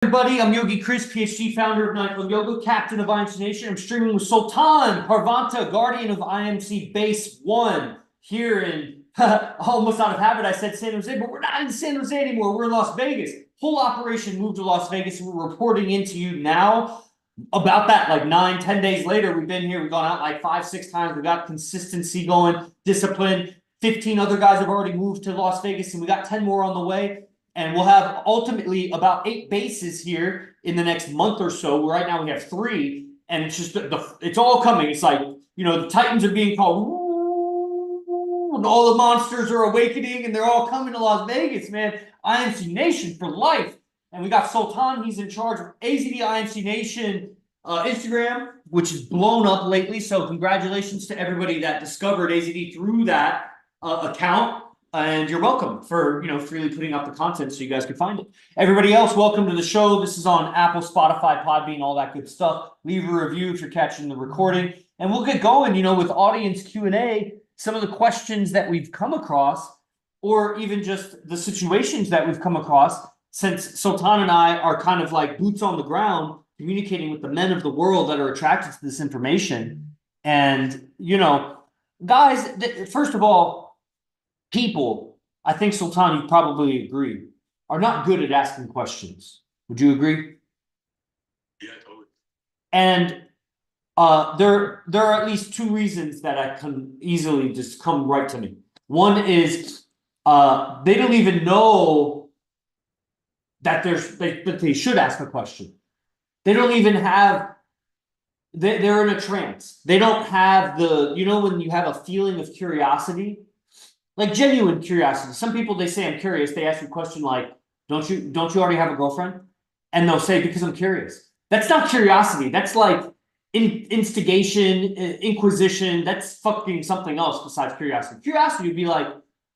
Everybody, I'm Yogi Chris, PhD, founder of Nightclub Yoga, captain of IMC Nation. I'm streaming with Sultan Parvanta, guardian of IMC Base 1 here in, almost out of habit, I said San Jose, but we're not in San Jose anymore. We're in Las Vegas. Whole operation moved to Las Vegas. We're reporting into you now about that, like 9-10 days later. We've been here. We've gone out like 5-6 times. We got consistency going, discipline. 15 other guys have already moved to Las Vegas, and we got 10 more on the way. And we'll have ultimately about 8 bases here in the next month or so. Right now we have 3, and it's just it's all coming. It's like, you know, the Titans are being called, and all the monsters are awakening, and they're all coming to Las Vegas, man. IMC Nation for life. And we got Sultan. He's in charge of AZD IMC Nation Instagram, which is blown up lately. So congratulations to everybody that discovered AZD through that account. And you're welcome for, freely putting out the content so you guys can find it. Everybody else, welcome to the show. This is on Apple, Spotify, Podbean, all that good stuff. Leave a review if you're catching the recording. And we'll get going, with audience Q&A, some of the questions that we've come across, or even just the situations that we've come across, since Sultan and I are kind of like boots on the ground, communicating with the men of the world that are attracted to this information. And, guys, first of all, people, I think, Sultan, you probably agree, are not good at asking questions. Would you agree? Yeah, totally. And there are at least 2 reasons that I can easily just come right to me. One is they don't even know that they should ask a question. They don't even have. They're in a trance. They don't have the, when you have a feeling of curiosity. Like genuine curiosity. Some people, they say, I'm curious. They ask you a question like, don't you already have a girlfriend? And they'll say, because I'm curious. That's not curiosity. That's like instigation, inquisition. That's fucking something else besides curiosity. Curiosity would be like,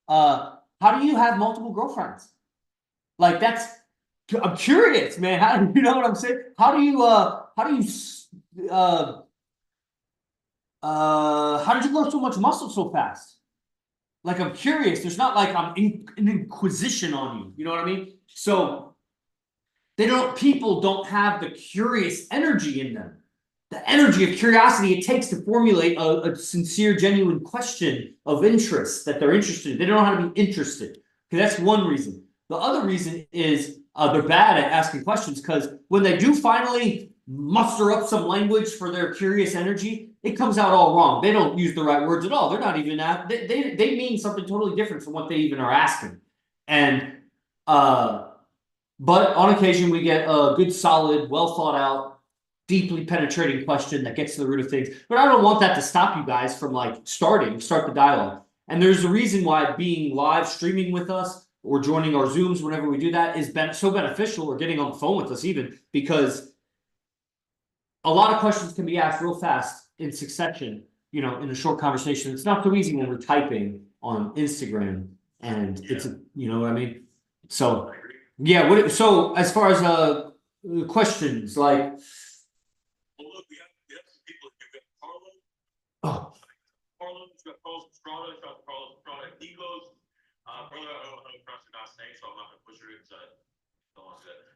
how do you have multiple girlfriends? Like I'm curious, man. How do you know what I'm saying? How did you grow so much muscle so fast? Like, I'm curious. There's not like I'm an inquisition on you. You know what I mean? So people don't have the curious energy in them. The energy of curiosity it takes to formulate a sincere, genuine question of interest that they're interested in. They don't know how to be interested. Okay, that's one reason. The other reason is they're bad at asking questions, because when they do finally muster up some language for their curious energy, it comes out all wrong. They don't use the right words at all. They're not even they mean something totally different from what they even are asking. And but on occasion we get a good, solid, well thought out, deeply penetrating question that gets to the root of things. But I don't want that to stop you guys from start the dialogue. And there's a reason why being live streaming with us or joining our Zooms whenever we do that is so beneficial, or getting on the phone with us even, because a lot of questions can be asked real fast in succession, in a short conversation. It's not so easy when we're typing on Instagram, and it's you know what I mean? So yeah, so as far as questions, like, well, look, we have some people. You've got Carlo. Carlos, you've got Carlos Estrada, Nikos. Brother, I don't know how to pronounce your last name, so I'm not gonna push it inside.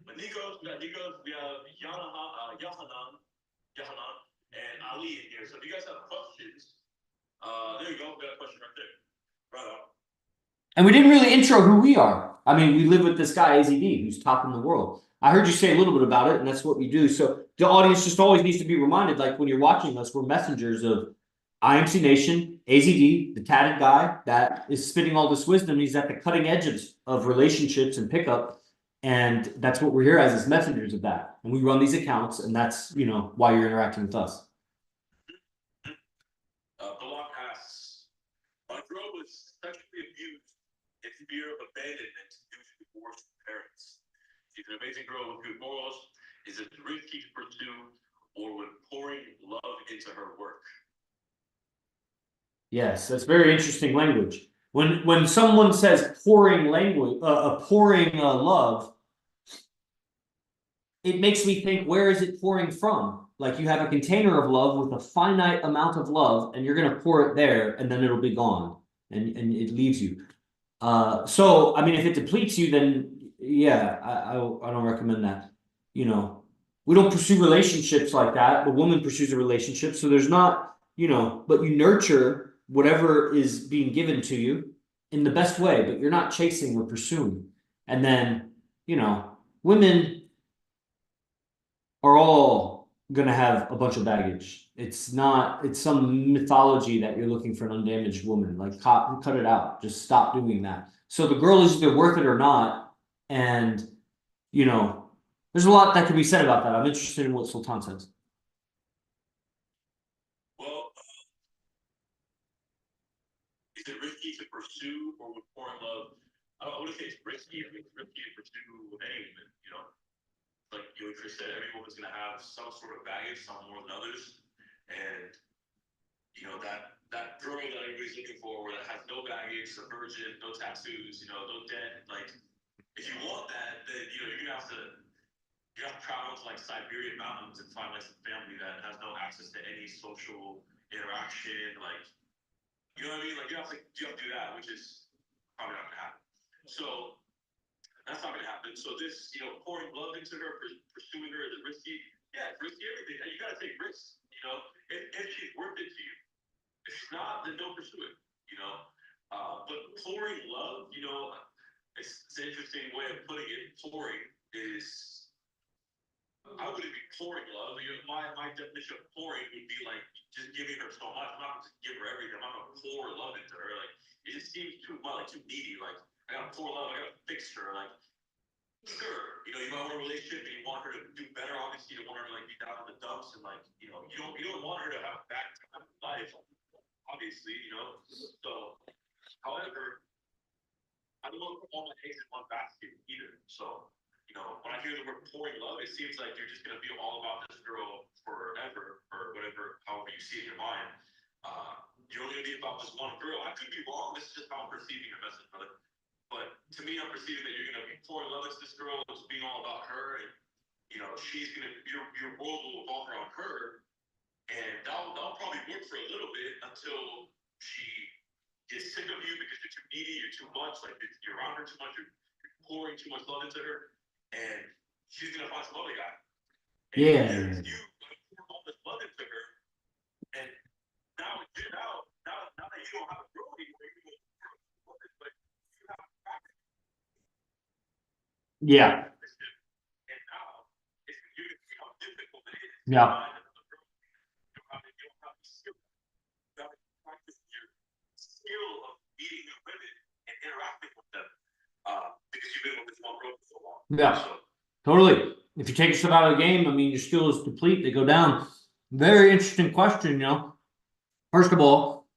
But Nikos, we have Yahanan, and Ali in here. So if you guys have questions, there you go. We got a question right there. Right on. And we didn't really intro who we are. I mean, we live with this guy, AZD, who's top in the world. I heard you say a little bit about it, and that's what we do. So the audience just always needs to be reminded, like when you're watching us, we're messengers of IMC Nation, AZD, the tatted guy that is spitting all this wisdom. He's at the cutting edges of relationships and pickup. And that's what we're here as messengers of that. And we run these accounts, and that's, why you're interacting with us. Balak asks, my girl was sexually abused in fear of abandonment due to divorce from parents. She's an amazing girl with good morals. Is it risky to pursue, or would pouring love into her work? Yes, that's very interesting language. When someone says pouring language, pouring love, it makes me think, where is it pouring from? Like, you have a container of love with a finite amount of love, and you're going to pour it there, and then it'll be gone, and it leaves you. So, I mean, if it depletes you, then yeah, I don't recommend that. you know, we don't pursue relationships like that. The woman pursues a relationship. So there's not, but you nurture whatever is being given to you in the best way, but you're not chasing or pursuing. And then, women are all gonna have a bunch of baggage. It's not, it's some mythology that you're looking for an undamaged woman. Like cut it out. Just stop doing that. So the girl is either worth it or not. And there's a lot that could be said about that. I'm interested in what Sultan says. Well, is it risky to pursue or with foreign love? I wouldn't say it's risky. I think it's risky to pursue any woman, like Chris said, every woman's gonna have some sort of baggage, some more than others, and that girl that everybody's looking for, that has no baggage, a virgin, no tattoos, no debt. Like, if you want that, then you're gonna have to travel to like Siberian mountains and find like some family that has no access to any social interaction. Like, you know what I mean? Like, you have to do that, which is probably not gonna happen. So that's not gonna happen. So this, pouring love into her, pursuing her, is it risky? Yeah, it's risky everything. You gotta take risks, if she's worth it to you. If she's not, then don't pursue it, But pouring love, it's an interesting way of putting it. Pouring is, I wouldn't be pouring love. My definition of pouring would be like just giving her so much. I'm not gonna just give her everything. I'm not gonna pour love into her. Like, it just seems too much, like too needy. Like, I gotta pour love, I gotta fix her. Like, sure, you might want a relationship and you want her to do better. Obviously, you don't want her to like be down in the dumps and like, you don't want her to have a bad time in life. Obviously, So, however, I don't want to put all my eggs in one basket either. So, when I hear the word pouring love, it seems like you're just gonna be all about this girl forever, or whatever, however you see it in your mind. You're only gonna be about this one girl. I could be wrong. This is just how I'm perceiving your message, brother. But to me, I'm perceiving that you're gonna be pouring love into this girl. It's being all about her, and she's gonna your world will revolve around her, and that'll probably work for a little bit until she gets sick of you because you're too needy, you're too much, like you're around her too much, you're pouring too much love into her, and she's gonna find some other guy. And Yeah. you pour all this love into her, and now that you don't have a girl anymore, you but you have a practice. Yeah. And now it's going to see how difficult it is. Yeah. Skill of meeting new women and interacting with them, because you've been with this one girl for so long. Yeah. So, Totally. If you take yourself out of the game, I mean, your skill is complete. They go down. Very interesting question, First of all,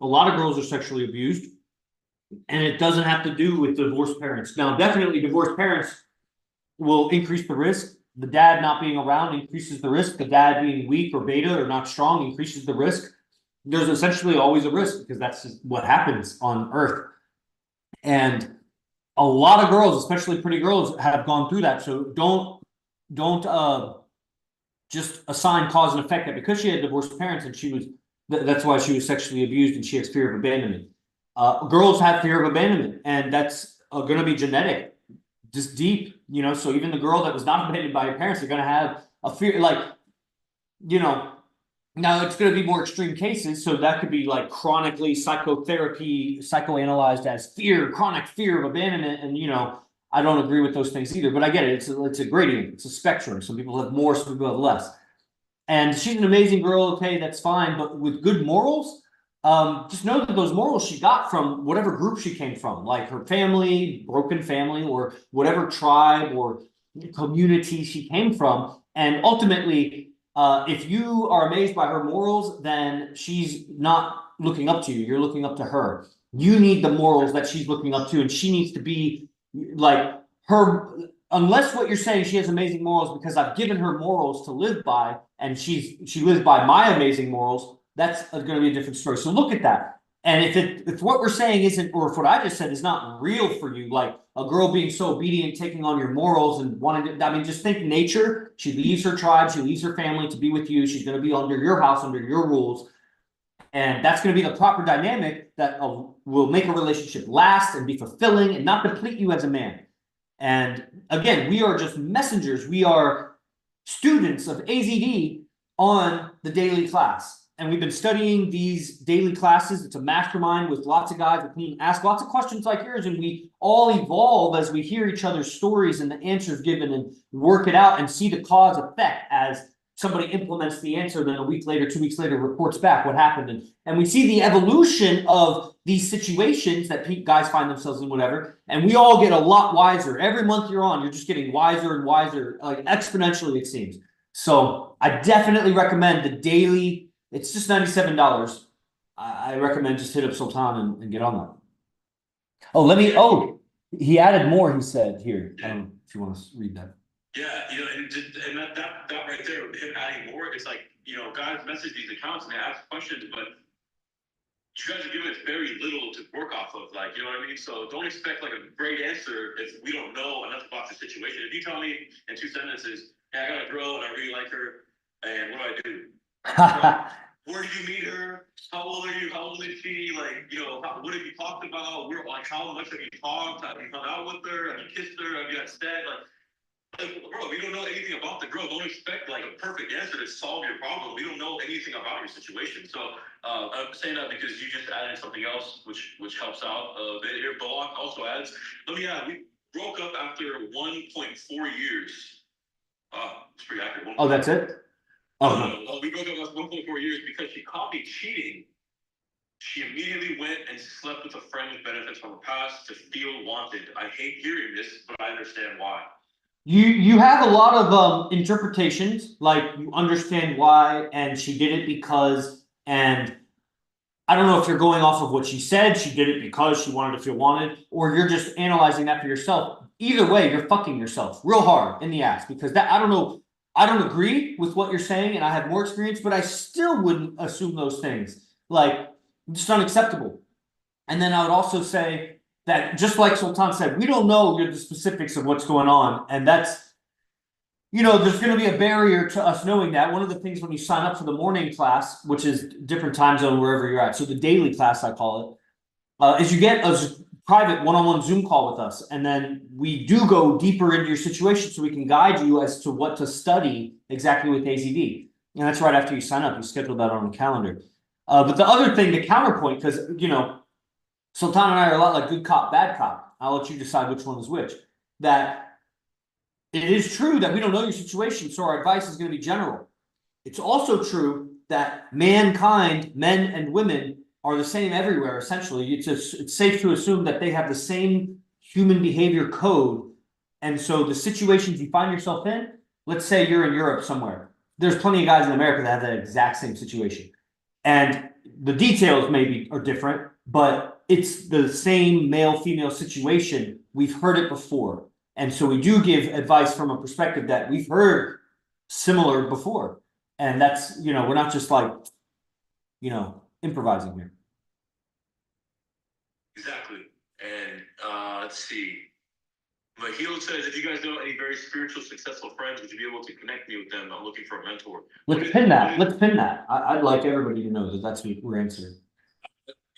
a lot of girls are sexually abused, and it doesn't have to do with divorced parents. Now, definitely divorced parents will increase the risk. The dad not being around increases the risk. The dad being weak or beta or not strong increases the risk. There's essentially always a risk because that's just what happens on Earth. And a lot of girls, especially pretty girls, have gone through that. So don't just assign cause and effect that because she had divorced parents and she was that's why she was sexually abused and she has fear of abandonment. Girls have fear of abandonment, and that's going to be genetic, just deep, so even the girl that was not abandoned by her parents are going to have a fear, like, now it's going to be more extreme cases, so that could be like chronically psychoanalyzed as chronic fear of abandonment, and I don't agree with those things either, but I get it. It's a gradient, it's a spectrum. Some people have more, some people have less. And she's an amazing girl, okay, that's fine, but with good morals, just know that those morals she got from whatever group she came from, like her family, broken family, or whatever tribe or community she came from, and ultimately. If you are amazed by her morals, then she's not looking up to you. You're looking up to her. You need the morals that she's looking up to, and she needs to be like her. Unless what you're saying, she has amazing morals because I've given her morals to live by, and she lives by my amazing morals. That's going to be a different story. So look at that. And if what we're saying isn't, or if what I just said is not real for you, like a girl being so obedient, taking on your morals and wanting to, I mean, just think nature. She leaves her tribe, she leaves her family to be with you. She's going to be under your house, under your rules. And that's going to be the proper dynamic that will make a relationship last and be fulfilling and not deplete you as a man. And again, we are just messengers. We are students of AZD on the daily class. And we've been studying these daily classes. It's a mastermind with lots of guys that can ask lots of questions like yours. And we all evolve as we hear each other's stories and the answers given and work it out and see the cause effect as somebody implements the answer, then a week later, 2 weeks later, reports back what happened. And we see the evolution of these situations that guys find themselves in, whatever. And we all get a lot wiser. Every month you're on, you're just getting wiser and wiser, like exponentially, it seems. So I definitely recommend the daily. It's just $97. I recommend just hit up Sultan and get on that. Oh, he added more, he said here. I don't know if you want to read that. Yeah, and that right there, him adding more, it's like, guys message these accounts and they ask questions, but you guys are giving us very little to work off of, like, you know what I mean? So don't expect like a great answer if we don't know enough about the situation. If you tell me in 2 sentences, hey, I got a girl and I really like her, and what do I do? Where did you meet her? How old are you? How old is she? Like, what have you talked about? How much have you talked? Have you hung out with her? Have you kissed her? Have you had sex? Bro, we don't know anything about the girl. Don't expect like a perfect answer to solve your problem. We don't know anything about your situation. So I'm saying that because you just added something else, which helps out a bit here. Balak also adds, let me add, we broke up after 1.4 years. It's pretty accurate. Oh, that's it? No. We broke up after 1.4 years because she caught me cheating. She immediately went and slept with a friend with benefits from her past to feel wanted. I hate hearing this, but I understand why. You have a lot of interpretations, like you understand why, and she did it because, and I don't know if you're going off of what she said, she did it because she wanted to feel wanted, or you're just analyzing that for yourself. Either way, you're fucking yourself real hard in the ass, because that, I don't know, I don't agree with what you're saying, and I have more experience, but I still wouldn't assume those things. Like, just unacceptable. And then I would also say that, just like Sultan said, we don't know the specifics of what's going on. And that's, there's going to be a barrier to us knowing that. One of the things when you sign up for the morning class, which is different time zone wherever you're at, so the daily class, I call it, is you get a private one-on-one Zoom call with us. And then we do go deeper into your situation so we can guide you as to what to study exactly with AZD. And that's right after you sign up. You schedule that on the calendar. But the other thing, the counterpoint, because, Sultan and I are a lot like good cop, bad cop. I'll let you decide which one is which. That it is true that we don't know your situation, so our advice is going to be general. It's also true that mankind, men and women, are the same everywhere, essentially. It's safe to assume that they have the same human behavior code. And so the situations you find yourself in, let's say you're in Europe somewhere. There's plenty of guys in America that have that exact same situation. And the details maybe are different, but it's the same male-female situation. We've heard it before. And so we do give advice from a perspective that we've heard similar before. And that's, we're not just like, improvising here. Exactly. And let's see. Mahil says, if you guys know any very spiritual, successful friends, would you be able to connect me with them? I'm looking for a mentor. Let's pin that. I'd like everybody to know that that's what we're answering.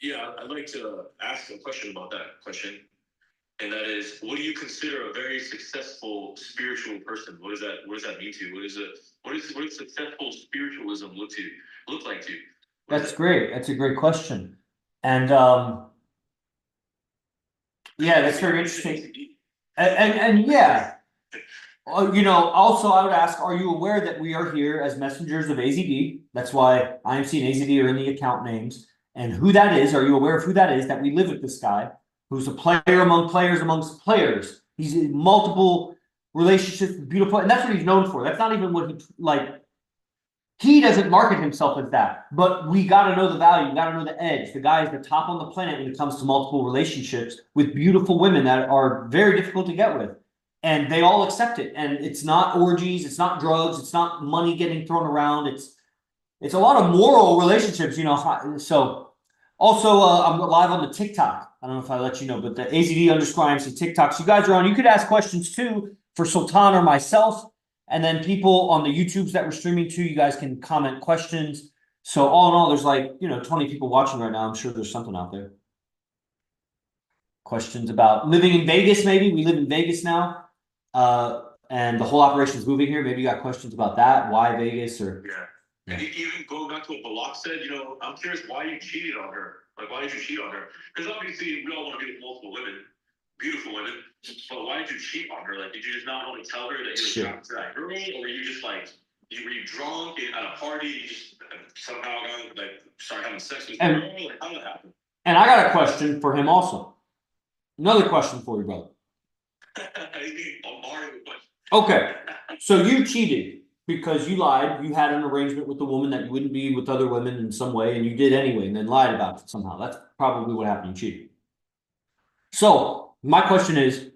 Yeah, I'd like to ask a question about that question. And that is, what do you consider a very successful spiritual person? What does that mean to you? What does successful spiritualism look like to you? That's great. That's a great question. And yeah, that's very interesting. And yeah, also I would ask, are you aware that we are here as messengers of AZD? That's why IMC and AZD are in the account names. And who that is, are you aware of who that is? That we live with this guy who's a player among players amongst players. He's in multiple relationships, beautiful, and that's what he's known for. That's not even what he doesn't market himself as that, but we got to know the value, we got to know the edge. The guy is the top on the planet when it comes to multiple relationships with beautiful women that are very difficult to get with. And they all accept it. And it's not orgies, it's not drugs, it's not money getting thrown around. It's a lot of moral relationships, So also, I'm live on the TikTok. I don't know if I let you know, but the AZD_IMC TikToks. You guys are on. You could ask questions too for Sultan or myself. And then people on the YouTubes that we're streaming to, you guys can comment questions. So all in all, there's 20 people watching right now. I'm sure there's something out there. questions about living in Vegas, maybe. We live in Vegas now. And the whole operation is moving here. Maybe you got questions about that. Why Vegas or Yeah. And even going back to what Balak said, you know, I'm curious why you cheated on her. Like, why did you cheat on her? Because obviously, we all want to be with multiple women, beautiful women. But why did you cheat on her? Like, did you just not want to tell her that you were attracted to that girl, or were you just like, were you drunk at a party? You just somehow got like started having sex with the girl? Like, how did that happen? And I got a question for him also. Another question for you, brother. Okay, so you cheated because you lied. You had an arrangement with the woman that you wouldn't be with other women in some way, and you did anyway, and then lied about it somehow. That's probably what happened. You cheated. So my question is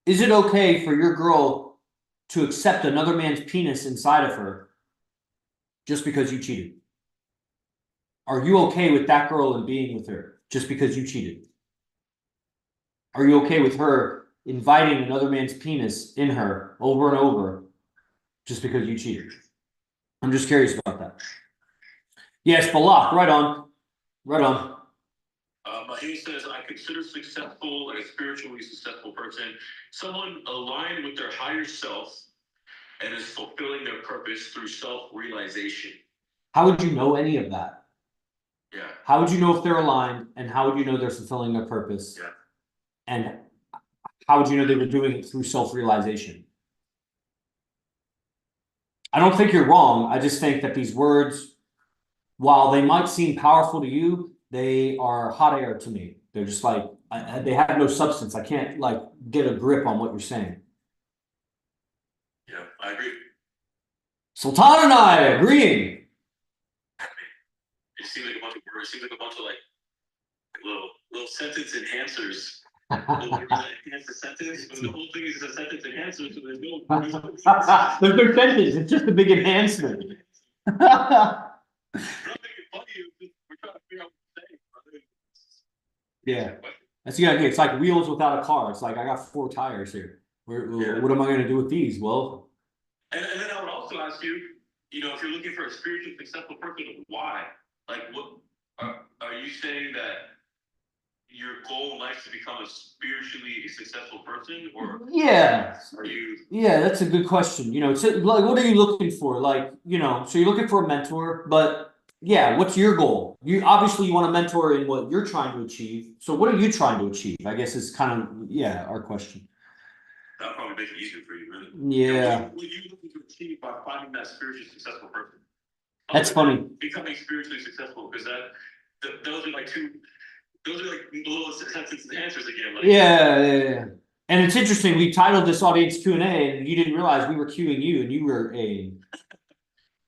it okay for your girl to accept another man's penis inside of her just because you cheated? Are you okay with that girl and being with her just because you cheated? Are you okay with her inviting another man's penis in her over and over just because you cheated? I'm just curious about that. Yes, Balak, right on. Right on. He says, I consider successful, like a spiritually successful person, someone aligned with their higher self and is fulfilling their purpose through self-realization. How would you know any of that? Yeah. How would you know if they're aligned, and how would you know they're fulfilling their purpose? Yeah. And how would you know they were doing it through self-realization? I don't think you're wrong. I just think that these words, while they might seem powerful to you, they are hot air to me. They're just like, they have no substance. I can't like get a grip on what you're saying. Yeah, I agree. Sultan and I agreeing. It seems like a bunch of words. It seems like a bunch of like little sentence enhancers. Enhance the sentence, but the whole thing is a sentence enhancer, so there's no there's no sentence, it's just a big enhancement. We're not making fun of you, we're trying to figure out what you're saying, brother. Yeah, that's the idea. It's like wheels without a car. It's like I got 4 tires here. What am I going to do with these? Well, and then I would also ask you, you know, if you're looking for a spiritually successful person, why? Like, what are you saying that your goal in life is to become a spiritually successful person, or yeah, are you? Yeah, that's a good question. You know, so like, what are you looking for? Like, you know, so you're looking for a mentor, but yeah, what's your goal? You obviously you want a mentor in what you're trying to achieve. So what are you trying to achieve? I guess is kind of our question. That'll probably make it easier for you, really. Yeah. What are you looking to achieve by finding that spiritually successful person? That's funny. Becoming spiritually successful, because those are like little sentences and answers again. Like, yeah. And it's interesting. We titled this audience Q&A, and you didn't realize we were queuing you, and you were a.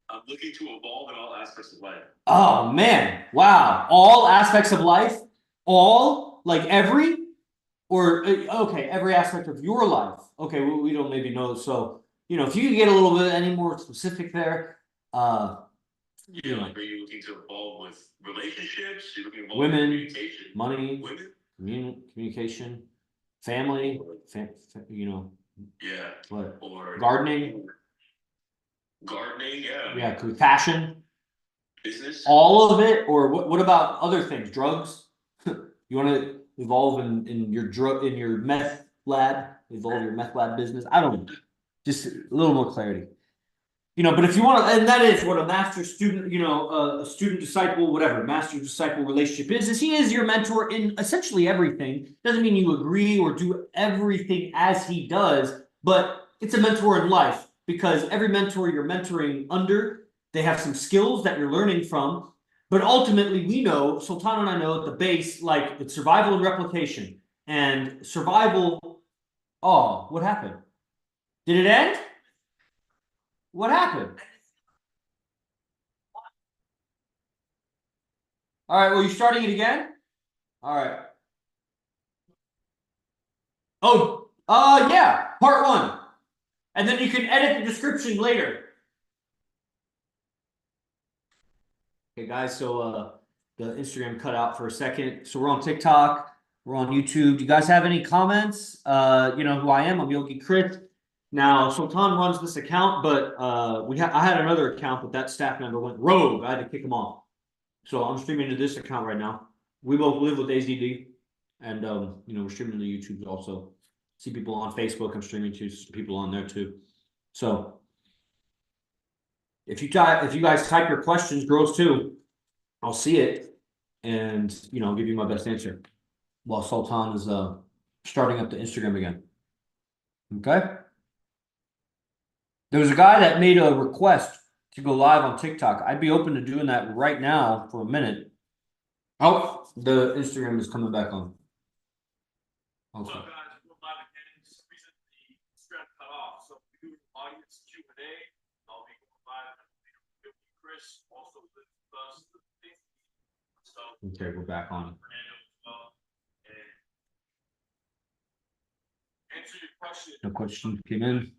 I'm looking to evolve in all aspects of life. Oh man! Wow! All aspects of life, all like every, or okay, every aspect of your life. Okay, we don't maybe know. So you know, if you could get a little bit any more specific there. Yeah, like, are you looking to evolve with relationships? You're looking to evolve women, with communication, money, women, communication, family, you know. Yeah. What? Or gardening. Gardening, yeah. Yeah, fashion. Business. All of it, or what about other things? Drugs? You want to evolve in your meth lab, evolve your meth lab business? I don't know. Just a little more clarity. You know, but if you want to, and that is what a master student, you know, a student disciple, whatever, master disciple relationship is he is your mentor in essentially everything. Doesn't mean you agree or do everything as he does, but it's a mentor in life, because every mentor you're mentoring under, they have some skills that you're learning from. But ultimately, we know, Sultan and I know at the base, like it's survival and replication. And survival, oh, what happened? Did it end? What happened? All right, well, you starting it again? All right. Oh, yeah, part 1. And then you can edit the description later. Okay, guys, so the Instagram cut out for a second. So we're on TikTok, we're on YouTube. Do you guys have any comments? You know who I am. I'm Yogi Crit. Now, Sultan runs this account, but I had another account, but that staff member went rogue. I had to kick him off. So I'm streaming to this account right now. we both live with AZD, and we're streaming the YouTube also. See people on Facebook. I'm streaming to people on there too. So if you guys type your questions, girls too, I'll see it, and I'll give you my best answer. While Sultan is starting up the Instagram again. Okay. There was a guy that made a request to go live on TikTok. I'd be open to doing that right now for a minute. Oh, the Instagram is coming back on. What's Okay. up, guys? We're live again. For some reason, the strap cut off. So we do audience Q&A. I'll be going live. Chris also lives with us. So Okay, we're back on. Fernando as well. And answer your question. No question came in.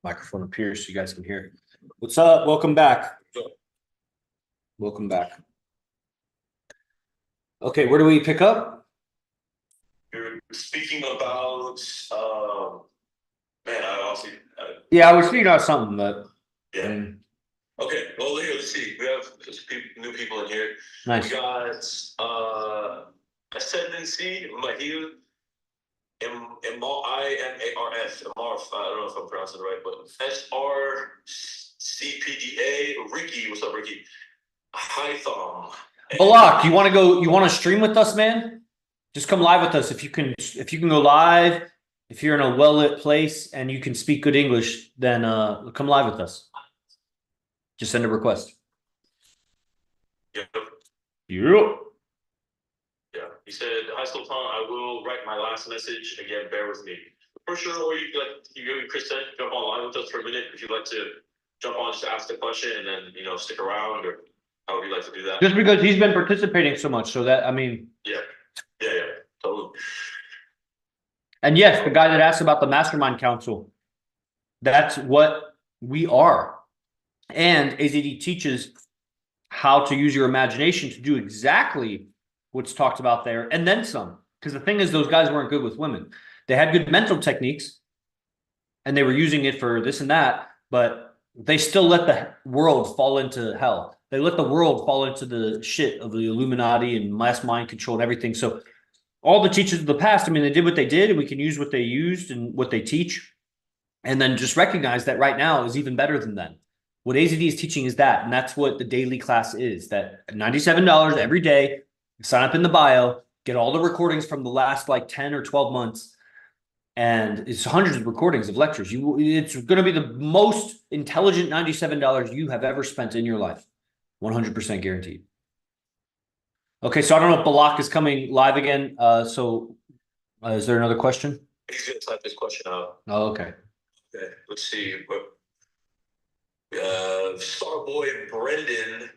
Microphone up here so you guys can hear. What's up? Welcome back. Welcome back. Okay, where do we pick up? You're speaking about, man, I honestly, Yeah, I was figuring out something, but yeah. Okay, well, here, let's see. We have new people in here. nice. We got Ascendancy, Mahil, Imars, I don't know if I'm pronouncing it right, but SRCPDA, Ricky, what's up, Ricky? Hythom. Balak, you want to stream with us, man? Just come live with us if you can go live. If you're in a well-lit place and you can speak good English, then come live with us. Just send a request. Yep. Yep. Yeah, he said, "Hi Sultan, I will write my last message again. Bear with me for sure." Or you Chris said, jump online with us for a minute if you'd like to jump on, just ask the question and then stick around, or how would you like to do that? Just because he's been participating so much, so that Yeah, totally. And yes, the guy that asked about the Mastermind Council, that's what we are. And AZD teaches how to use your imagination to do exactly what's talked about there, and then some. Because the thing is, those guys weren't good with women. They had good mental techniques, and they were using it for this and that, but they still let the world fall into hell. They let the world fall into the shit of the Illuminati and mass mind control and everything. So all the teachers of the past, they did what they did, and we can use what they used and what they teach. And then just recognize that right now is even better than then. What AZD is teaching is that, and that's what the daily class is, that $97 every day, sign up in the bio, get all the recordings from the last 10 or 12 months. And it's hundreds of recordings of lectures. It's going to be the most intelligent $97 you have ever spent in your life. 100% guaranteed. Okay, so I don't know if Balak is coming live again. Is there another question? He's gonna type this question out. Oh, okay. Okay, let's see. Starboy Brendan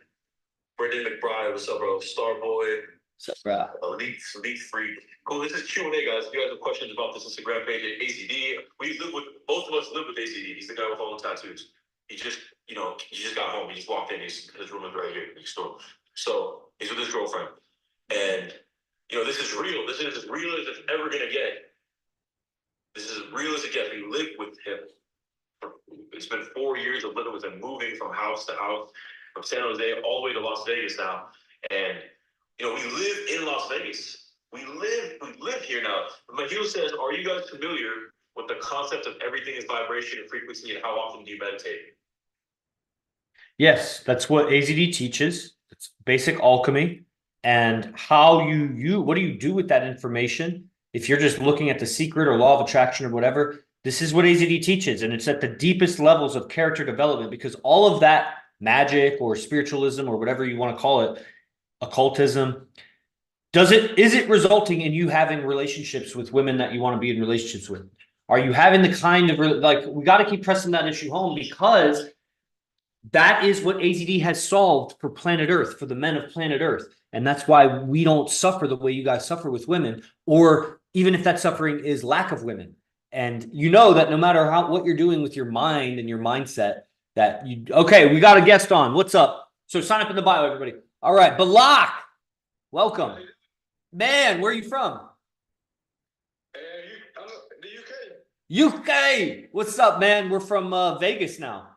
McBride, what's up, bro? Starboy. What's up, bro? Elite Freak. Cool. This is Q&A, guys. If you guys have questions about this Instagram page at AZD, both of us live with AZD. He's the guy with all the tattoos. He just, he just got home. He just walked in. His room is right here next door. So he's with his girlfriend, and this is real. This is as real as it's ever gonna get. This is as real as it gets. We live with him. It's been 4 years of living with him, moving from house to house, from San Jose all the way to Las Vegas now, and we live in Las Vegas. We live here now. Mahil says, "Are you guys familiar with the concept of everything is vibration and frequency, and how often do you meditate?" Yes, that's what AZD teaches. It's basic alchemy. And what do you do with that information? If you're just looking at the secret or law of attraction or whatever, this is what AZD teaches. And it's at the deepest levels of character development, because all of that magic or spiritualism or whatever you want to call it, occultism, is it resulting in you having relationships with women that you want to be in relationships with? Are you having the kind of, we got to keep pressing that issue home, because that is what AZD has solved for planet Earth, for the men of planet Earth. And that's why we don't suffer the way you guys suffer with women, or even if that suffering is lack of women. And that no matter what you're doing with your mind and your mindset, okay, we got a guest on. What's up? So sign up in the bio, everybody. All right, Balak, welcome. Man, where are you from? The UK. UK. What's up, man? We're from Vegas now.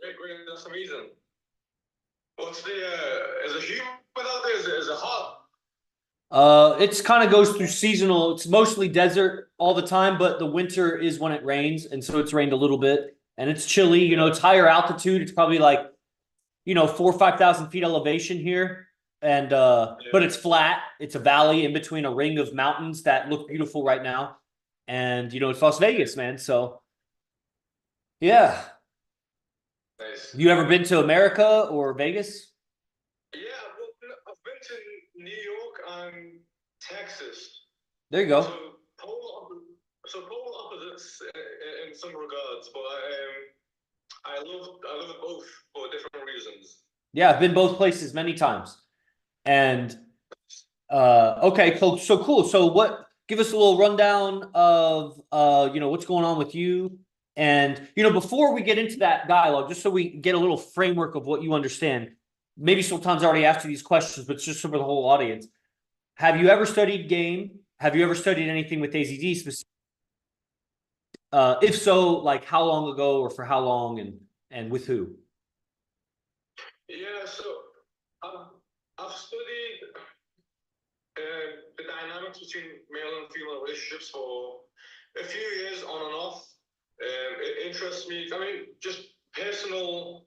Great. That's amazing. What's the is it humid out there? Is it hot? It's kind of goes through seasonal. It's mostly desert all the time, but the winter is when it rains, and so it's rained a little bit, and it's chilly. You know, it's higher altitude. It's probably like, 4 or 5,000 feet elevation here, and but it's flat. It's a valley in between a ring of mountains that look beautiful right now, and it's Las Vegas, man. So yeah, Nice. you ever been to America or Vegas? Yeah, well, I've been to New York and Texas. There you go. So polar opposites in some regards, but I love it both for different reasons. Yeah, I've been both places many times. And okay, so cool. So give us a little rundown of what's going on with you. And before we get into that dialogue, just so we get a little framework of what you understand, maybe Sultan's already asked you these questions, but it's just for the whole audience. Have you ever studied game? Have you ever studied anything with AZD specifically? If so, like how long ago or for how long and with who? Yeah, so I've studied the dynamics between male and female relationships for a few years on and off. It interests me. I mean, just personal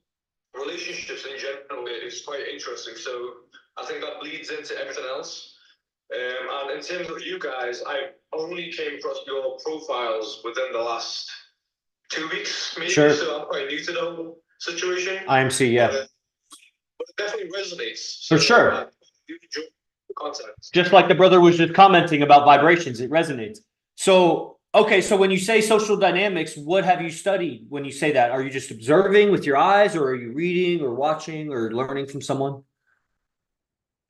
relationships in general is quite interesting. So I think that bleeds into everything else. And in terms of you guys, I only came across your profiles within the last 2 weeks, maybe. Sure. So I'm quite new to the whole situation. IMC, yeah. But it definitely resonates. For sure. I do enjoy the content. Just like the brother was just commenting about vibrations, it resonates. So, okay, so when you say social dynamics, what have you studied when you say that? Are you just observing with your eyes, or are you reading or watching or learning from someone?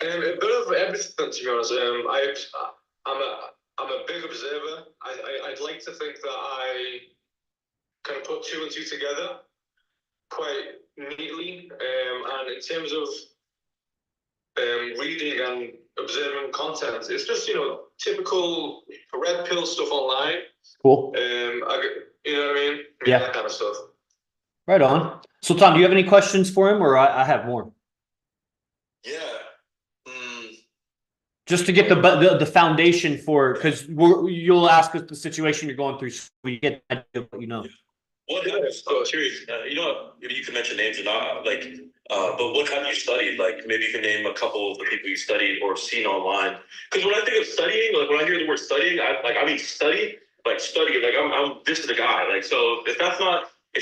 A bit of everything, to be honest. I'm a big observer. I'd like to think that I can put two and two together quite neatly. And in terms of reading and observing content, it's just typical red pill stuff online. Cool. You know what I mean? Yeah. That kind of stuff. Right on. Sultan, do you have any questions for him, or I have more? Yeah. Just to get the foundation for, because you'll ask us the situation you're going through, so we get an idea of what you know. What curious, maybe you can mention names or not, but what have you studied? Like, maybe you can name a couple of the people you studied or seen online. Because when I think of studying, like when I hear the word studying, I mean study, like I'm this is the guy. Like, so if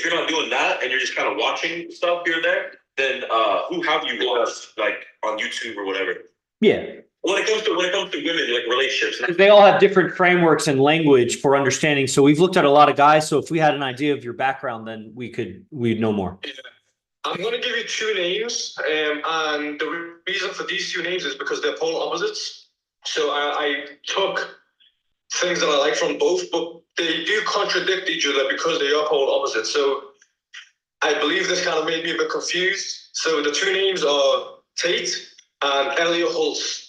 you're not doing that and you're just kind of watching stuff here and there, then who have you watched like on YouTube or whatever? Yeah. When it comes to women, like relationships, they all have different frameworks and language for understanding. So we've looked at a lot of guys. So if we had an idea of your background, then we'd know more. Yeah. I'm going to give you two names, and the reason for these two names is because they're polar opposites. So I took things that I like from both, but they do contradict each other because they are polar opposites. So I believe this kind of made me a bit confused. So the two names are Tate and Elliot Holst.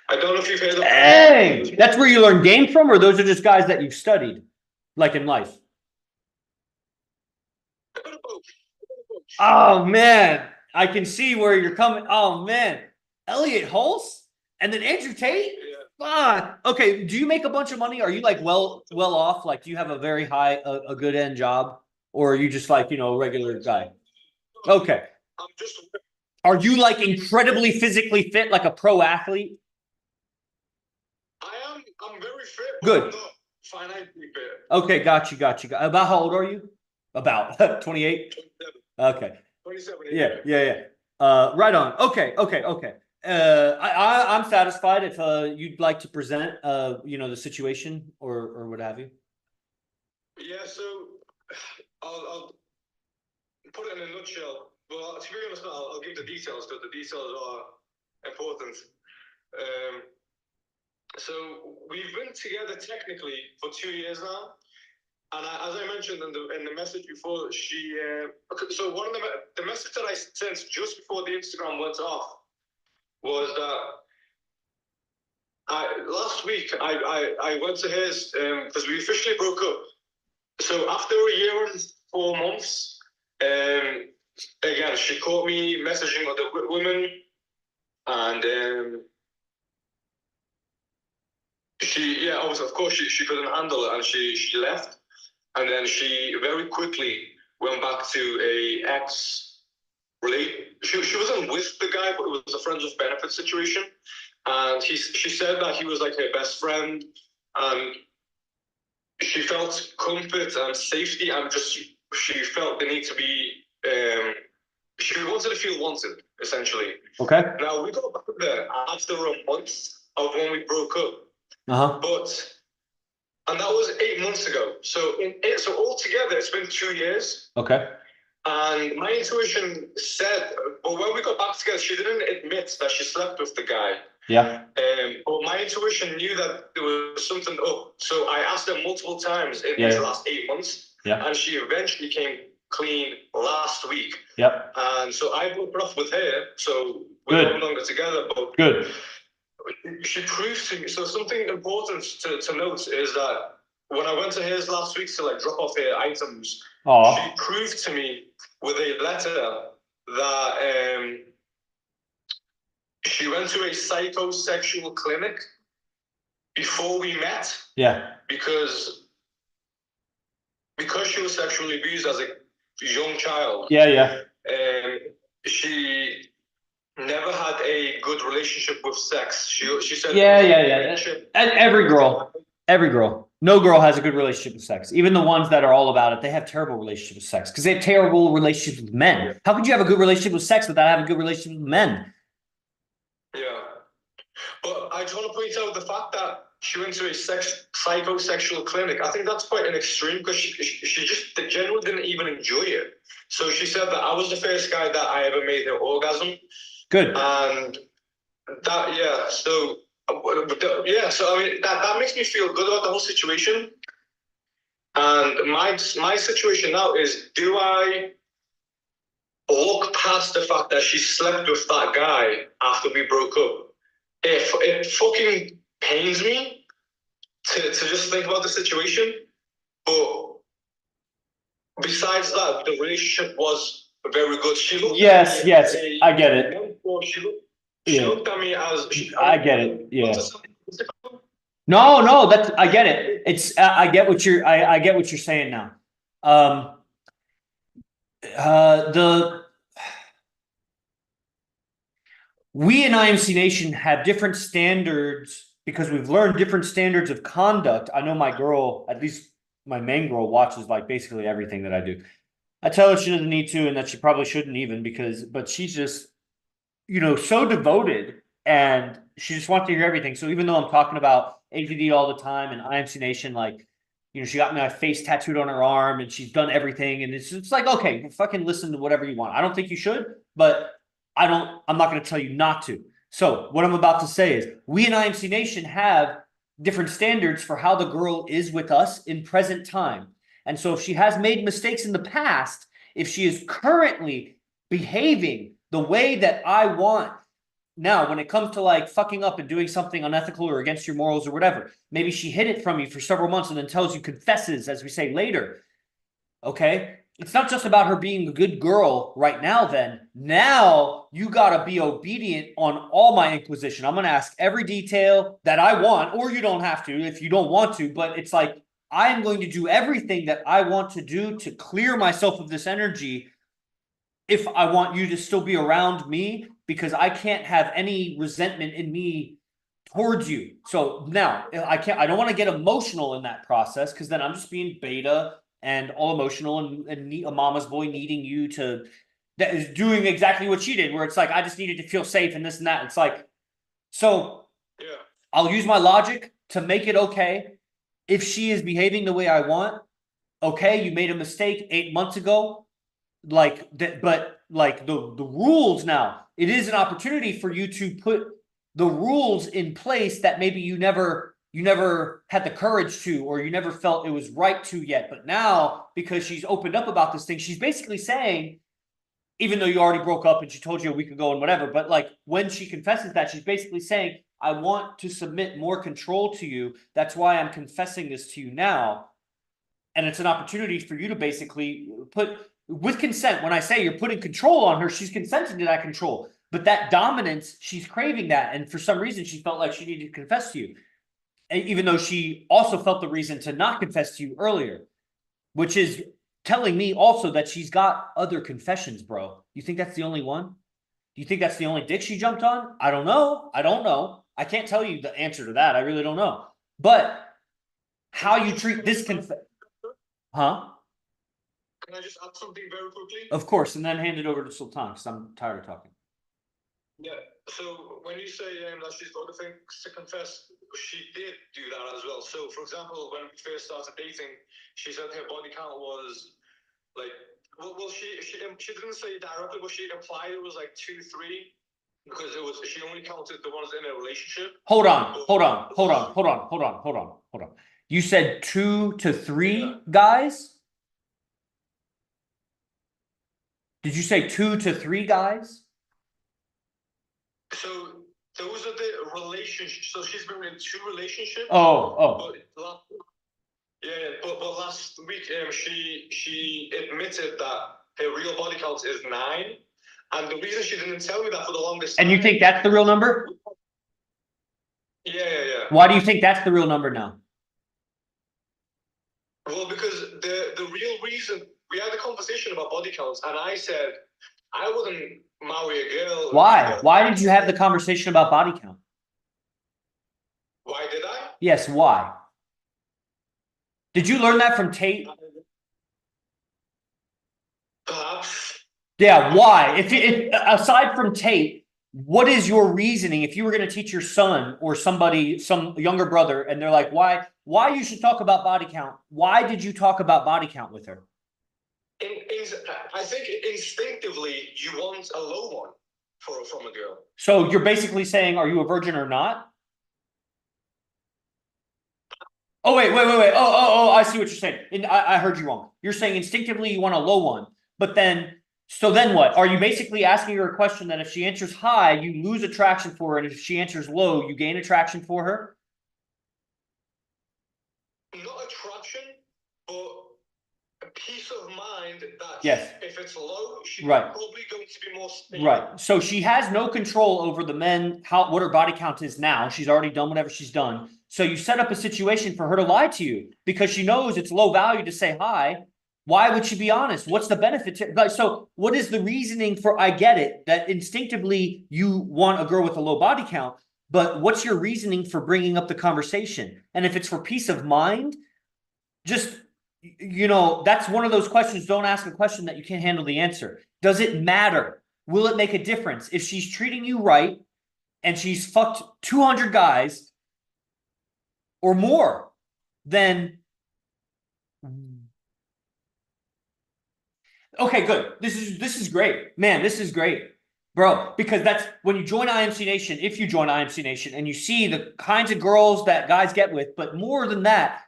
I don't know if you've heard of them. Hey, that's where you learn game from, or those are just guys that you've studied, like in life? Oh man, I can see where you're coming. Oh man, Elliot Holst and then Andrew Tate. Yeah. Okay. Do you make a bunch of money? Are you like well off? Like, do you have a very high, a good end job, or are you just like a regular guy? Okay. Are you like incredibly physically fit, like a pro athlete? I'm very fit. Good. I'm not financially fit. Okay, got you. About how old are you? About 28? 27. Okay. 27. Yeah. Right on. Okay. I'm satisfied if you'd like to present the situation or what have you. Yeah, so I'll put it in a nutshell. Well, to be honest, I'll give the details because the details are important. So we've been together technically for 2 years now, and as I mentioned in the message before, so one of the message that I sent just before the Instagram went off was that last week I went to his because we officially broke up. So after a year and 4 months, again, she caught me messaging other women, and of course, she couldn't handle it, and she left, and then she very quickly went back to a ex relate. She wasn't with the guy, but it was a friends with benefits situation, and she said that he was like her best friend, and she felt comfort and safety, and she felt the need to be. She wanted to feel wanted, essentially. Okay. Now we got back there after a month of when we broke up. And that was 8 months ago. So altogether, it's been 2 years. Okay. And my intuition said, but when we got back together, she didn't admit that she slept with the guy. Yeah. But my intuition knew that there was something up. So I asked her multiple times in these last 8 months. Yeah. And she eventually came clean last week. Yep. And so I broke off with her. So we're no longer together. But good. She proved to me. So something important to note is that when I went to hers last week to like drop off her items, she proved to me with a letter that she went to a psychosexual clinic before we met. Yeah. Because she was sexually abused as a young child. Yeah. She never had a good relationship with sex. She said. Yeah. And every girl. No girl has a good relationship with sex. Even the ones that are all about it, they have terrible relationships with sex because they have terrible relationships with men. How could you have a good relationship with sex without having a good relationship with men? Yeah. But I just want to point out the fact that she went to a psychosexual clinic. I think that's quite an extreme because she just generally didn't even enjoy it. So she said that I was the first guy that I ever made her orgasm. Good. And that, so I mean, that makes me feel good about the whole situation. And my situation now is, do I look past the fact that she slept with that guy after we broke up? If it fucking pains me to just think about the situation, but besides that, the relationship was very good. She looked at me as I get it. She looked at me as I get it. Yeah. No, that's I get it. It's I get what you're saying now. We in IMC Nation have different standards because we've learned different standards of conduct. I know my girl, at least my main girl, watches like basically everything that I do. I tell her she doesn't need to and that she probably shouldn't even but she's just, so devoted and she just wants to hear everything. So even though I'm talking about AGD all the time and IMC Nation, like, she got my face tattooed on her arm and she's done everything. And it's like, okay, fucking listen to whatever you want. I don't think you should, but I'm not going to tell you not to. So what I'm about to say is we in IMC Nation have different standards for how the girl is with us in present time. And so if she has made mistakes in the past, if she is currently behaving the way that I want now, when it comes to like fucking up and doing something unethical or against your morals or whatever, maybe she hid it from you for several months and then tells you, confesses, as we say later. Okay. It's not just about her being a good girl right now, then. Now you got to be obedient on all my inquisition. I'm going to ask every detail that I want, or you don't have to if you don't want to, but it's like, I am going to do everything that I want to do to clear myself of this energy if I want you to still be around me, because I can't have any resentment in me towards you. So now I don't want to get emotional in that process because then I'm just being beta and all emotional and a mama's boy needing you to, that is doing exactly what she did, where it's like, I just needed to feel safe and this and that. It's like, so I'll use my logic to make it okay. If she is behaving the way I want, okay, you made a mistake 8 months ago, like that, but like the rules now, it is an opportunity for you to put the rules in place that maybe you never had the courage to, or you never felt it was right to yet. But now, because she's opened up about this thing, she's basically saying, even though you already broke up and she told you a week ago and whatever, but like when she confesses that, she's basically saying, I want to submit more control to you. That's why I'm confessing this to you now. And it's an opportunity for you to basically put with consent, when I say you're putting control on her, she's consenting to that control. But that dominance, she's craving that. And for some reason, she felt like she needed to confess to you. Even though she also felt the reason to not confess to you earlier, which is telling me also that she's got other confessions, bro. You think that's the only one? Do you think that's the only dick she jumped on? I don't know. I don't know. I can't tell you the answer to that. I really don't know. But how you treat this huh? Can I just add something very quickly? Of course, and then hand it over to Sultan because I'm tired of talking. Yeah, so when you say that she's got the things to confess, she did do that as well. So, for example, when we first started dating, she said her body count was like, well, she didn't say it directly, but she implied it was like 2, 3, because she only counted the ones in a relationship. Hold on. You said 2 to 3 guys? Did you say 2 to 3 guys? So those are the relationships. So she's been in 2 relationships. Oh. But last week, she admitted that her real body count is 9, and the reason she didn't tell me that for the longest time. And you think that's the real number? Yeah. Why do you think that's the real number now? Well, because the real reason, we had a conversation about body counts, and I said I wouldn't marry a girl. Why? Why did you have the conversation about body count? Why did I? Yes, why? Did you learn that from Tate? Perhaps. Yeah, why? If aside from Tate, what is your reasoning if you were going to teach your son or somebody, some younger brother, and they're like, why you should talk about body count? Why did you talk about body count with her? I think instinctively you want a low one from a girl. So you're basically saying, are you a virgin or not? Oh, wait. Oh, I see what you're saying. And I heard you wrong. You're saying instinctively you want a low one, but then, so then what? Are you basically asking her a question that if she answers high, you lose attraction for her, and if she answers low, you gain attraction for her? Not attraction, but a peace of mind that yes. If it's low, she's right. probably going to be more stable. Right. So she has no control over the men, what her body count is now. She's already done whatever she's done. So you set up a situation for her to lie to you because she knows it's low value to say hi. Why would she be honest? What's the benefit to, so what is the reasoning for, I get it, that instinctively you want a girl with a low body count, but what's your reasoning for bringing up the conversation? And if it's for peace of mind, just, that's one of those questions. Don't ask a question that you can't handle the answer. Does it matter? Will it make a difference? If she's treating you right and she's fucked 200 guys or more, then okay, good. This is great. Man, this is great. Bro, because that's when you join IMC Nation, if you join IMC Nation and you see the kinds of girls that guys get with, but more than that,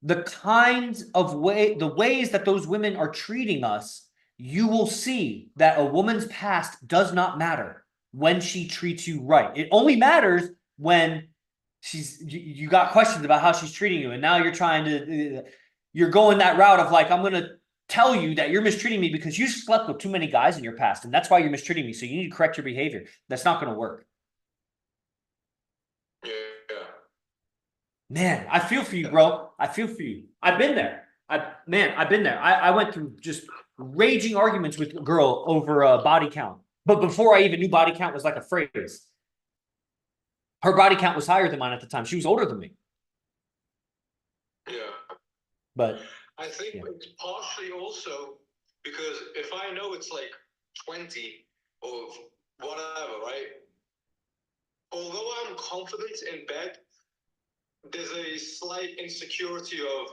the kinds of the ways that those women are treating us, you will see that a woman's past does not matter when she treats you right. It only matters when you got questions about how she's treating you, and now you're going that route of like, I'm going to tell you that you're mistreating me because you slept with too many guys in your past, and that's why you're mistreating me. So you need to correct your behavior. That's not going to work. Yeah. Man, I feel for you, bro. I feel for you. I've been there. I've been there. I went through just raging arguments with a girl over body count. But before I even knew body count was like a phrase, her body count was higher than mine at the time. She was older than me. Yeah. But I think it's partially also because if I know it's like 20 or whatever, right? Although I'm confident in bed, there's a slight insecurity of,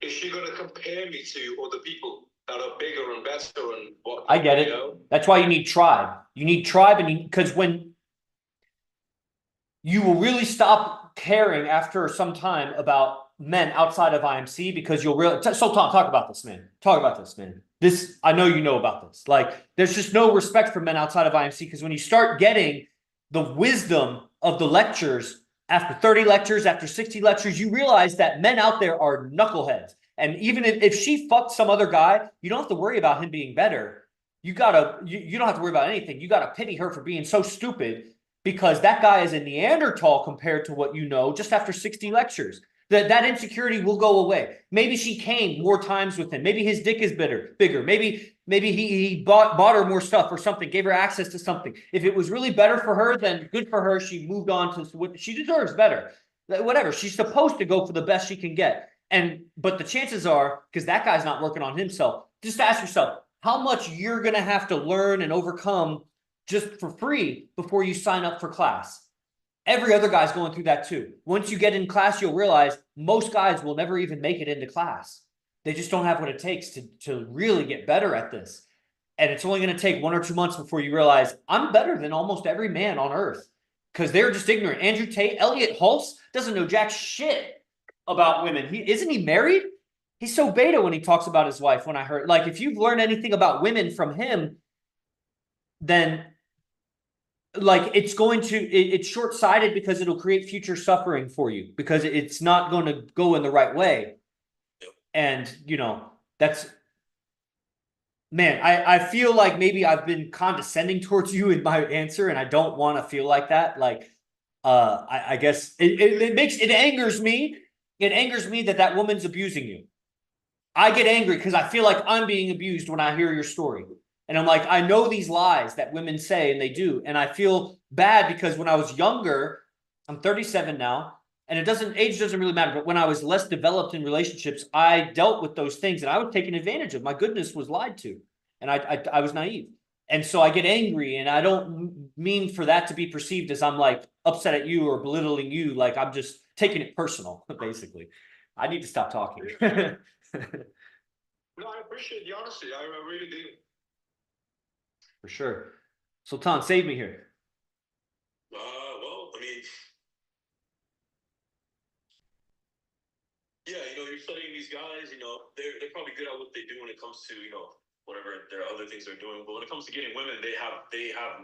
is she going to compare me to other people that are bigger and better and what? I get it. That's why you need tribe. You need tribe, and because when you will really stop caring after some time about men outside of IMC, because you'll really Sultan, talk about this, man. Talk about this, man. This, I know you know about this. Like, there's just no respect for men outside of IMC, because when you start getting the wisdom of the lectures after 30 lectures, after 60 lectures, you realize that men out there are knuckleheads. And even if she fucked some other guy, you don't have to worry about him being better. You don't have to worry about anything. You gotta pity her for being so stupid because that guy is a Neanderthal compared to what you know just after 60 lectures. That insecurity will go away. Maybe she came more times with him. Maybe his dick is bigger. Maybe he bought her more stuff or something, gave her access to something. If it was really better for her, then good for her. She moved on to what she deserves better. Whatever. She's supposed to go for the best she can get. But the chances are, because that guy's not working on himself, just ask yourself how much you're gonna have to learn and overcome just for free before you sign up for class. Every other guy's going through that too. Once you get in class, you'll realize most guys will never even make it into class. They just don't have what it takes to really get better at this. And it's only going to take 1 or 2 months before you realize I'm better than almost every man on earth because they're just ignorant. Andrew Tate, Elliot Hulse doesn't know jack shit about women. Isn't he married? He's so beta when he talks about his wife. When I heard, like, if you've learned anything about women from him, then like it's short-sighted because it'll create future suffering for you because it's not going to go in the right way. And that's, man, I feel like maybe I've been condescending towards you in my answer, and I don't want to feel like that. Like, I guess it angers me. It angers me that woman's abusing you. I get angry because I feel like I'm being abused when I hear your story. And I'm like, I know these lies that women say, and they do. And I feel bad because when I was younger, I'm 37 now, and age doesn't really matter. But when I was less developed in relationships, I dealt with those things and I was taken advantage of. My goodness was lied to. And I was naive. And so I get angry, and I don't mean for that to be perceived as I'm like upset at you or belittling you. Like I'm just taking it personal, basically. I need to stop talking. No, I appreciate the honesty. I really do. For sure. Sultan, save me here. Well, I mean, yeah, you're studying these guys, they're probably good at what they do when it comes to, whatever their other things they're doing. But when it comes to getting women, they have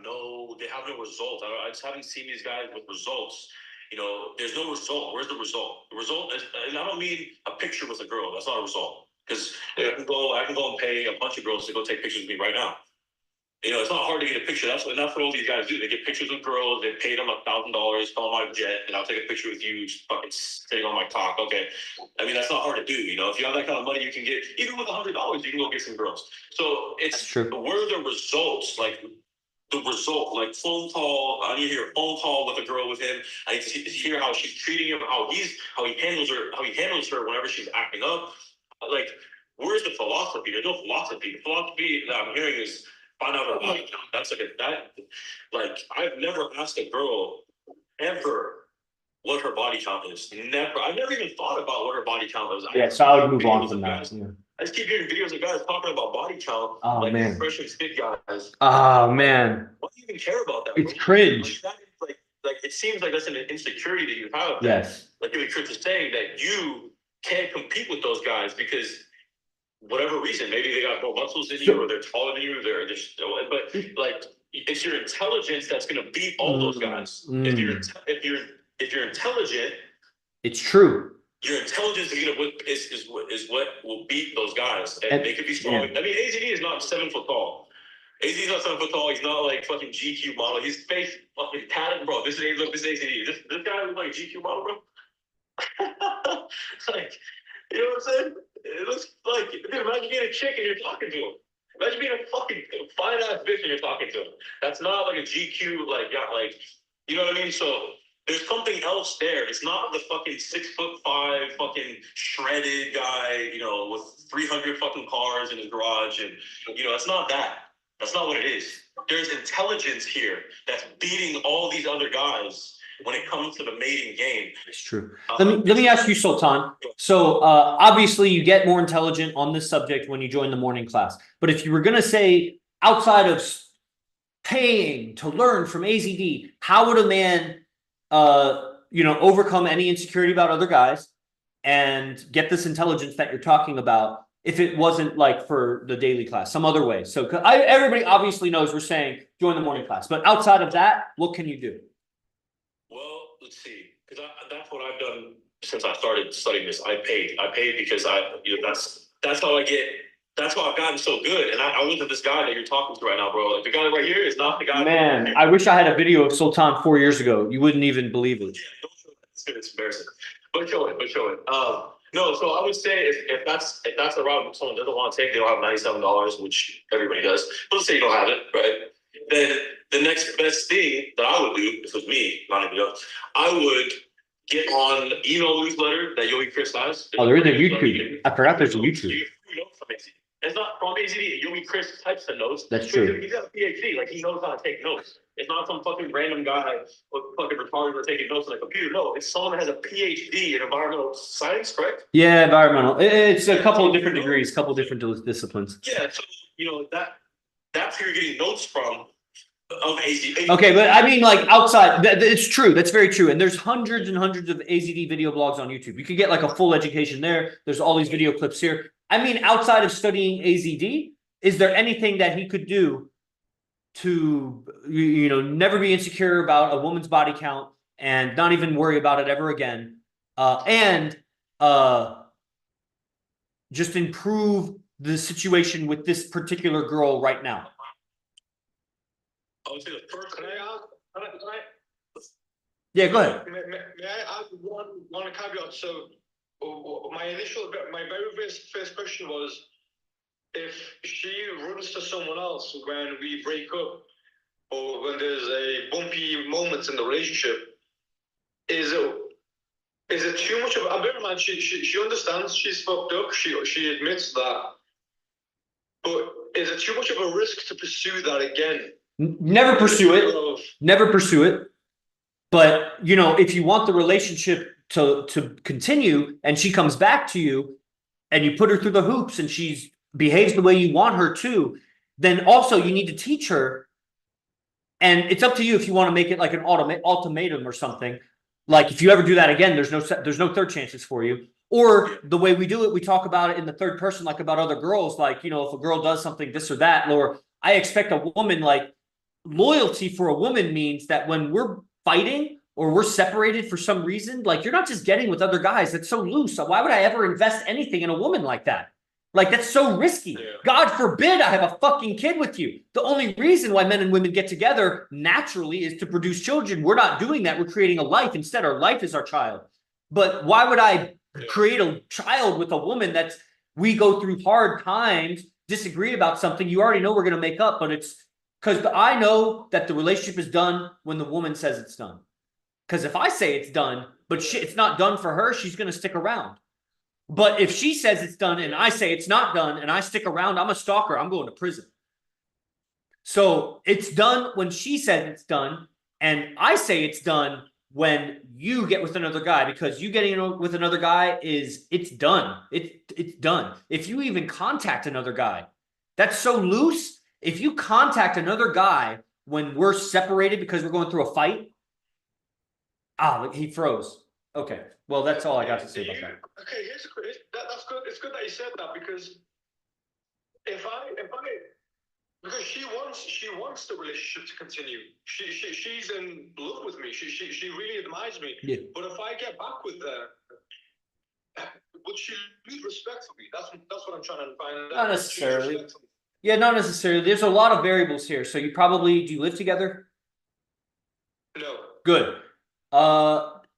no result. I just haven't seen these guys with results. There's no result. Where's the result? The result is, and I don't mean a picture with a girl. That's not a result. Because I can go and pay a bunch of girls to go take pictures of me right now. It's not hard to get a picture. That's what all these guys do. They get pictures of girls. They pay them $1,000, call my jet, and I'll take a picture with you just fucking sitting on my cock. Okay. I mean, that's not hard to do. If you have that kind of money, you can get, even with $100, you can go get some girls. So it's true. Where are the results? Like the result, like phone call. I need to hear a phone call with a girl with him. I need to hear how she's treating him, how he handles her whenever she's acting up. Like, where's the philosophy? There's no philosophy. The philosophy that I'm hearing is find out her body count. That's like I've never asked a girl ever what her body count is. Never. I've never even thought about what her body count is. Yeah, so I would move on from that. Yeah. I just keep hearing videos of guys talking about body count. Oh, like man. fresh and fit guys. Oh man. Why do you even care about that? It's cringe. Like it seems like that's an insecurity that you have. Yes. Like Chris is saying that you can't compete with those guys because whatever reason, maybe they got more muscles than you, or they're taller than you, they're just. But like, it's your intelligence that's going to beat all those guys. If you're intelligent, it's true. Your intelligence is what will beat those guys, and they could be strong. Yeah. I mean, AZD is not 7 foot tall. AZD is not 7 foot tall. He's not like fucking GQ model. His face fucking tatted, bro. This is AZD. This guy looks like a GQ model, bro. Like, you know what I'm saying? It looks like, dude, imagine being a chick and you're talking to him. Imagine being a fucking fine ass bitch and you're talking to him. That's not like a GQ, you know what I mean? So there's something else there. It's not the fucking 6'5" fucking shredded guy, with 300 fucking cars in his garage, and it's not that. That's not what it is. There's intelligence here that's beating all these other guys when it comes to the mating game. It's true. Let me ask you, Sultan. So obviously you get more intelligent on this subject when you join the morning class. But if you were going to say outside of paying to learn from AZD, how would a man, overcome any insecurity about other guys and get this intelligence that you're talking about if it wasn't like for the daily class, some other way? So everybody obviously knows we're saying join the morning class. But outside of that, what can you do? Well, let's see, because that's what I've done since I started studying this. I paid because that's how I get. That's how I've gotten so good. And I wasn't this guy that you're talking to right now, bro. Like the guy right here is not the guy. Man, I wish I had a video of Sultan 4 years ago. You wouldn't even believe it. Yeah, don't show that. It's embarrassing. But show it. No, so I would say if that's the route someone doesn't want to take, they don't have $97, which everybody does. Let's say you don't have it, right? Then the next best thing that I would do, if it was me, not even you, I would get on email newsletter that Yogi Chris has. Oh, there is a YouTube. I forgot there's a YouTube. You know from AZD. It's not from AZD. Yogi Chris types the notes. That's true. He's got a PhD. Like he knows how to take notes. It's not some fucking random guy or fucking retarded or taking notes on a computer. No, it's someone that has a PhD in environmental science, correct? Yeah, environmental. It's a couple of different degrees, couple of different disciplines. Yeah, so that's who you're getting notes from of AZD. Okay, but I mean, like outside, it's true. That's very true. And there's hundreds and hundreds of AZD video blogs on YouTube. You could get like a full education there. There's all these video clips here. I mean, outside of studying AZD, is there anything that he could do to, never be insecure about a woman's body count and not even worry about it ever again? And just improve the situation with this particular girl right now? I would say the first. Can I Yeah, go ahead. may I add one caveat? So my very first question was, if she runs to someone else when we break up or when there's a bumpy moment in the relationship, is it too much of a bear in mind? She understands she's fucked up. She admits that, but is it too much of a risk to pursue that again? Never pursue it. Never pursue it. But if you want the relationship to continue and she comes back to you and you put her through the hoops and she behaves the way you want her to, then also you need to teach her. And it's up to you if you want to make it like an ultimatum or something. Like if you ever do that again, there's no third chances for you. Or the way we do it, we talk about it in the third person, like about other girls. Like, if a girl does something, this or that, or I expect a woman, like loyalty for a woman means that when we're fighting or we're separated for some reason, like you're not just getting with other guys. That's so loose. Why would I ever invest anything in a woman like that? Like, that's so risky. Yeah. God forbid I have a fucking kid with you. The only reason why men and women get together naturally is to produce children. We're not doing that. We're creating a life. Instead, our life is our child. But why would I create a child with a woman that's, we go through hard times, disagree about something, you already know we're going to make up, but it's because I know that the relationship is done when the woman says it's done. Because if I say it's done, but it's not done for her, she's going to stick around. But if she says it's done and I say it's not done and I stick around, I'm a stalker. I'm going to prison. So it's done when she says it's done. And I say it's done when you get with another guy, because you getting with another guy it's done. It's done. If you even contact another guy, that's so loose. If you contact another guy when we're separated because we're going through a fight, he froze. Okay. Well, that's all I got to say about that. Okay, that's good. It's good that you said that, because because she wants the relationship to continue. She's in love with me. She really admires me. Yeah. But if I get back with her, would she lose respect for me? That's what I'm trying to find out. Not necessarily. Yeah, not necessarily. There's a lot of variables here. So do you live together? No. Good.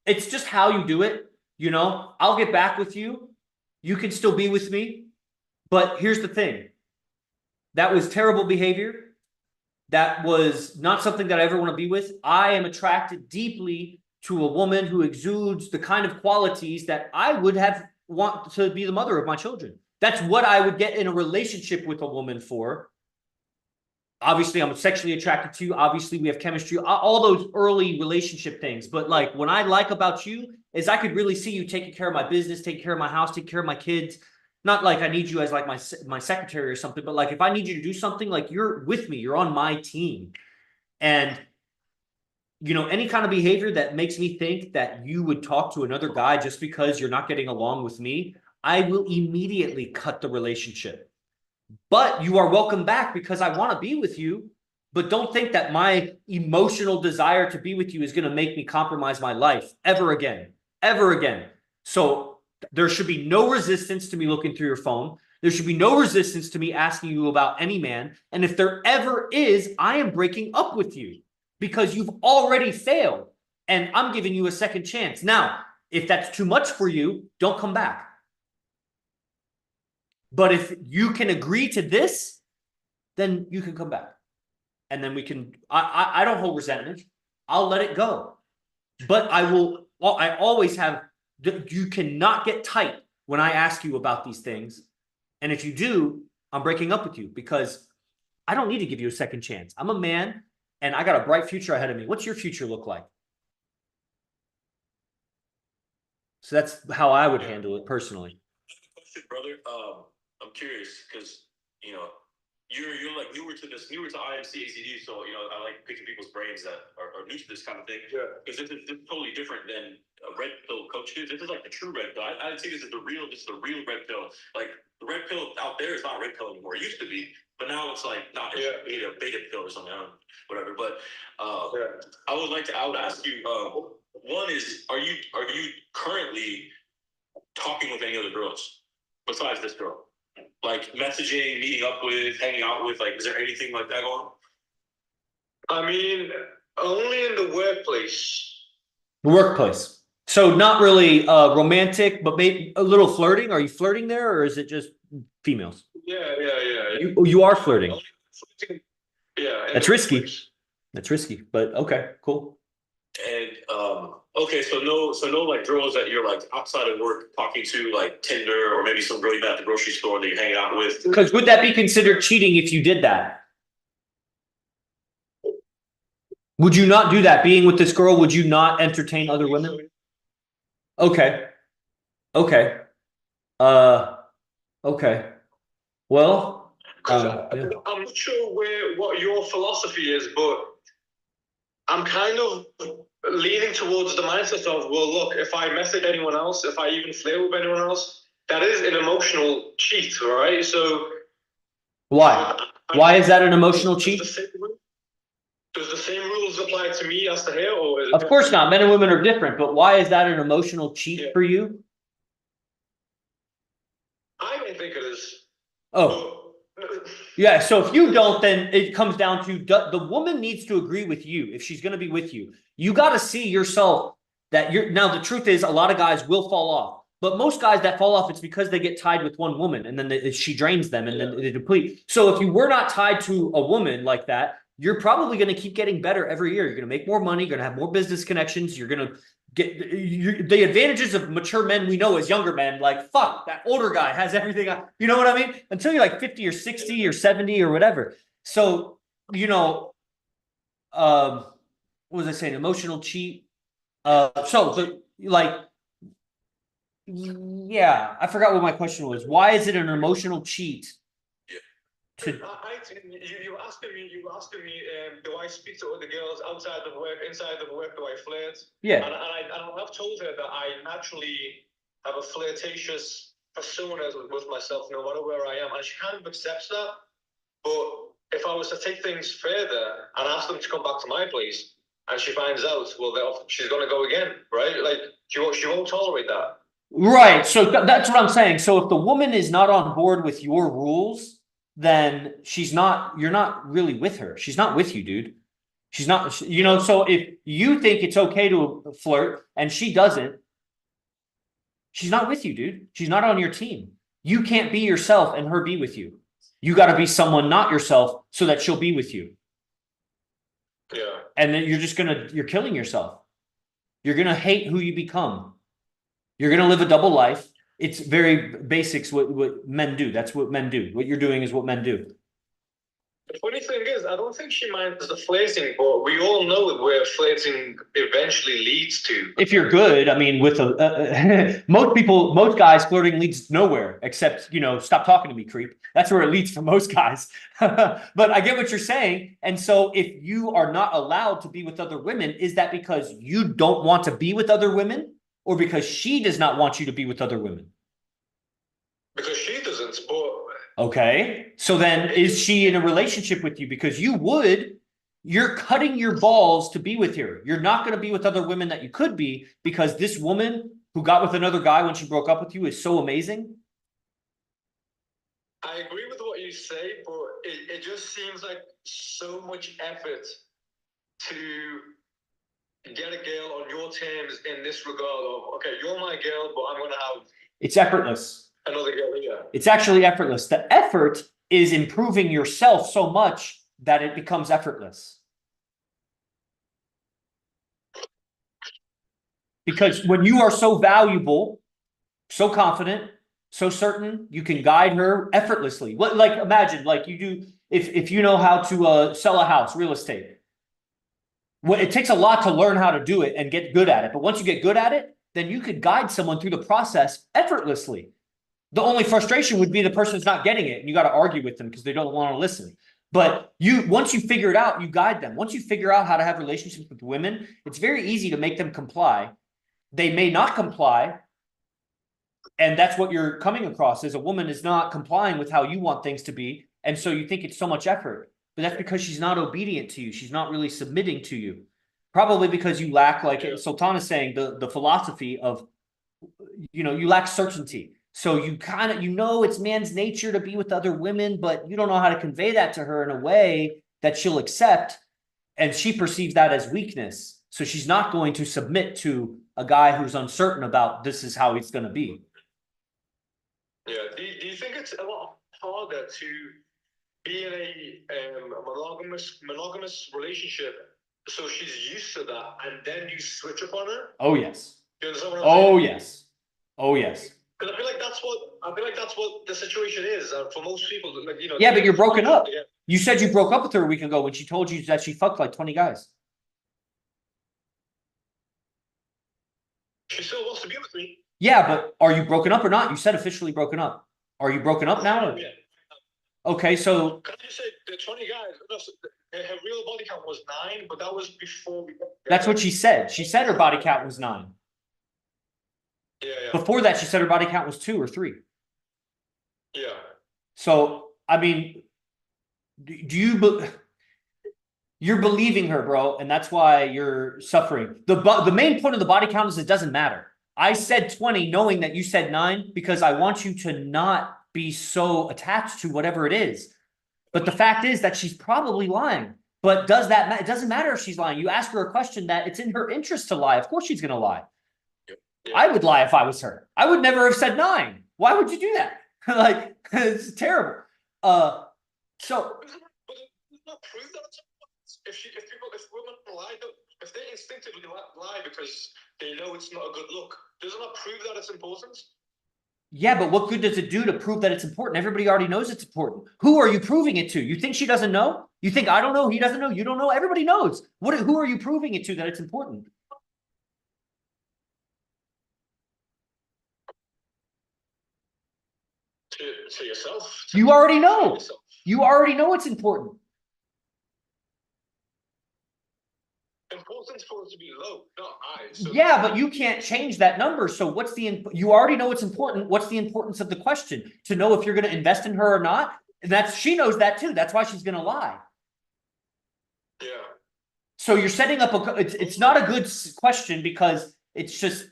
It's just how you do it. I'll get back with you. You can still be with me. But here's the thing. That was terrible behavior. That was not something that I ever want to be with. I am attracted deeply to a woman who exudes the kind of qualities that I would want to be the mother of my children. That's what I would get in a relationship with a woman for. Obviously, I'm sexually attracted to you. Obviously, we have chemistry, all those early relationship things. But like, what I like about you is I could really see you taking care of my business, taking care of my house, taking care of my kids. Not like I need you as like my secretary or something, but like if I need you to do something, like you're with me, you're on my team. And, any kind of behavior that makes me think that you would talk to another guy just because you're not getting along with me, I will immediately cut the relationship. But you are welcome back because I want to be with you. But don't think that my emotional desire to be with you is going to make me compromise my life ever again. Ever again. So there should be no resistance to me looking through your phone. There should be no resistance to me asking you about any man. And if there ever is, I am breaking up with you because you've already failed and I'm giving you a second chance. Now, if that's too much for you, don't come back. But if you can agree to this, then you can come back. And then we can, I don't hold resentment. I'll let it go. But I will, I always have, you cannot get tight when I ask you about these things. And if you do, I'm breaking up with you because I don't need to give you a second chance. I'm a man and I got a bright future ahead of me. What's your future look like? So that's how I would handle it personally. Question, brother. I'm curious because you know you're like newer to IMC ACD, so you know I like picking people's brains that are new to this kind of thing. Yeah. Because this is totally different than a red pill coach. This is like the true red pill. I see this as the real red pill. Like the red pill out there is not a red pill anymore. It used to be, but now it's like not a beta pill or something. I don't know, whatever. But I would ask you. One is, are you currently talking with any other girls besides this girl? Like messaging, meeting up with, hanging out with, like, is there anything like that going on? I mean, only in the workplace. The workplace. So not really romantic, but maybe a little flirting. Are you flirting there or is it just females? Yeah. You are flirting. Yeah. That's risky. That's risky, but okay, cool. And okay, so no like girls that you're like outside of work talking to, like Tinder, or maybe some girl you met at the grocery store that you're hanging out with. Because would that be considered cheating if you did that? Would you not do that? Being with this girl, would you not entertain other women? Okay. Okay. Okay. Well, yeah. I'm not sure what your philosophy is, but I'm kind of leaning towards the mindset of, well, look, if I message anyone else, if I even flirt with anyone else, that is an emotional cheat, right? So Why? Why is that an emotional cheat? Does the same rules apply to me as to her, or is it? Of course not. Men and women are different, but why is that an emotional cheat for you? I don't think it is. Oh. Yeah, so if you don't, then it comes down to the woman needs to agree with you if she's going to be with you. You got to see yourself that you're now. The truth is, a lot of guys will fall off, but most guys that fall off, it's because they get tied with one woman and then she drains them and then they deplete. So if you were not tied to a woman like that, you're probably going to keep getting better every year. You're going to make more money. You're going to have more business connections. You're going to get the advantages of mature men we know as younger men. Like, fuck, that older guy has everything. You know what I mean? Until you're like 50 or 60 or 70 or whatever. So, you know, what was I saying? Emotional cheat. Like, yeah, I forgot what my question was. Why is it an emotional cheat? You asking me, do I speak to other girls outside of work, inside of work, do I flirt? Yeah. And I've told her that I naturally have a flirtatious persona with myself, no matter where I am, and she kind of accepts that. But if I was to take things further and ask them to come back to my place, and she finds out, well, she's going to go again, right? Like, she won't tolerate that. Right. So that's what I'm saying. So if the woman is not on board with your rules, then you're not really with her. She's not with you, dude. She's not, you know, so if you think it's okay to flirt and she doesn't, she's not with you, dude. She's not on your team. You can't be yourself and her be with you. You got to be someone not yourself so that she'll be with you. Yeah. And then you're killing yourself. You're going to hate who you become. You're going to live a double life. It's very basics what men do. That's what men do. What you're doing is what men do. The funny thing is, I don't think she minds the flirting, but we all know where flirting eventually leads to. If you're good, I mean, with most guys, flirting leads nowhere except, you know, stop talking to me, creep. That's where it leads for most guys. But I get what you're saying. And so if you are not allowed to be with other women, is that because you don't want to be with other women? Or because she does not want you to be with other women? Because she doesn't, but... Okay. So then is she in a relationship with you? Because you're cutting your balls to be with her. You're not going to be with other women that you could be because this woman who got with another guy when she broke up with you is so amazing? I agree with what you say, but it just seems like so much effort to get a girl on your terms in this regard of, okay, you're my girl, but I'm gonna have It's effortless. another girl here. It's actually effortless. The effort is improving yourself so much that it becomes effortless. Because when you are so valuable, so confident, so certain, you can guide her effortlessly. What, like, imagine, like you do, if you know how to sell a house, real estate. Well, it takes a lot to learn how to do it and get good at it. But once you get good at it, then you could guide someone through the process effortlessly. The only frustration would be the person's not getting it, and you got to argue with them because they don't want to listen. But once you figure it out, you guide them. Once you figure out how to have relationships with women, it's very easy to make them comply. They may not comply. And that's what you're coming across is a woman is not complying with how you want things to be. And so you think it's so much effort, but that's because she's not obedient to you. She's not really submitting to you. Probably because you lack, like Sultan is saying, the philosophy of, you lack certainty. So you kind of, it's man's nature to be with other women, but you don't know how to convey that to her in a way that she'll accept. And she perceives that as weakness. So she's not going to submit to a guy who's uncertain about this is how he's going to be. Yeah. Do you think it's a lot harder to be in a monogamous relationship, so she's used to that, and then you switch up on her? Oh yes. You understand what I'm saying? Oh yes. Oh yes. Because I feel like that's what the situation is for most people. Like, Yeah, but you're broken up. You said you broke up with her a week ago when she told you that she fucked like 20 guys. She still wants to be with me. Yeah, but are you broken up or not? You said officially broken up. Are you broken up now? Yeah. Okay, so Can I just say the 20 guys? Her real body count was 9, but that was before we. that's what she said. She said her body count was 9. Yeah. Before that, she said her body count was 2 or 3. Yeah. So, I mean, you're believing her, bro, and that's why you're suffering. The main point of the body count is it doesn't matter. I said 20 knowing that you said 9 because I want you to not be so attached to whatever it is. But the fact is that she's probably lying. But does that matter? It doesn't matter if she's lying. You ask her a question that it's in her interest to lie. Of course she's going to lie. Yeah. I would lie if I was her. I would never have said 9. Why would you do that? Like, it's terrible. So But it's not proof that it's if women lie, if they instinctively lie because they know it's not a good look, does it not prove that it's important? yeah, but what good does it do to prove that it's important? Everybody already knows it's important. Who are you proving it to? You think she doesn't know? You think I don't know? He doesn't know? You don't know? Everybody knows. Who are you proving it to that it's important? To yourself. You already know. Yourself. You already know it's important. Importance for it to be low, not high. So Yeah, but you can't change that number. So you already know it's important. What's the importance of the question? To know if you're going to invest in her or not? And she knows that too. That's why she's going to lie. Yeah. So you're setting up it's not a good question because it's just,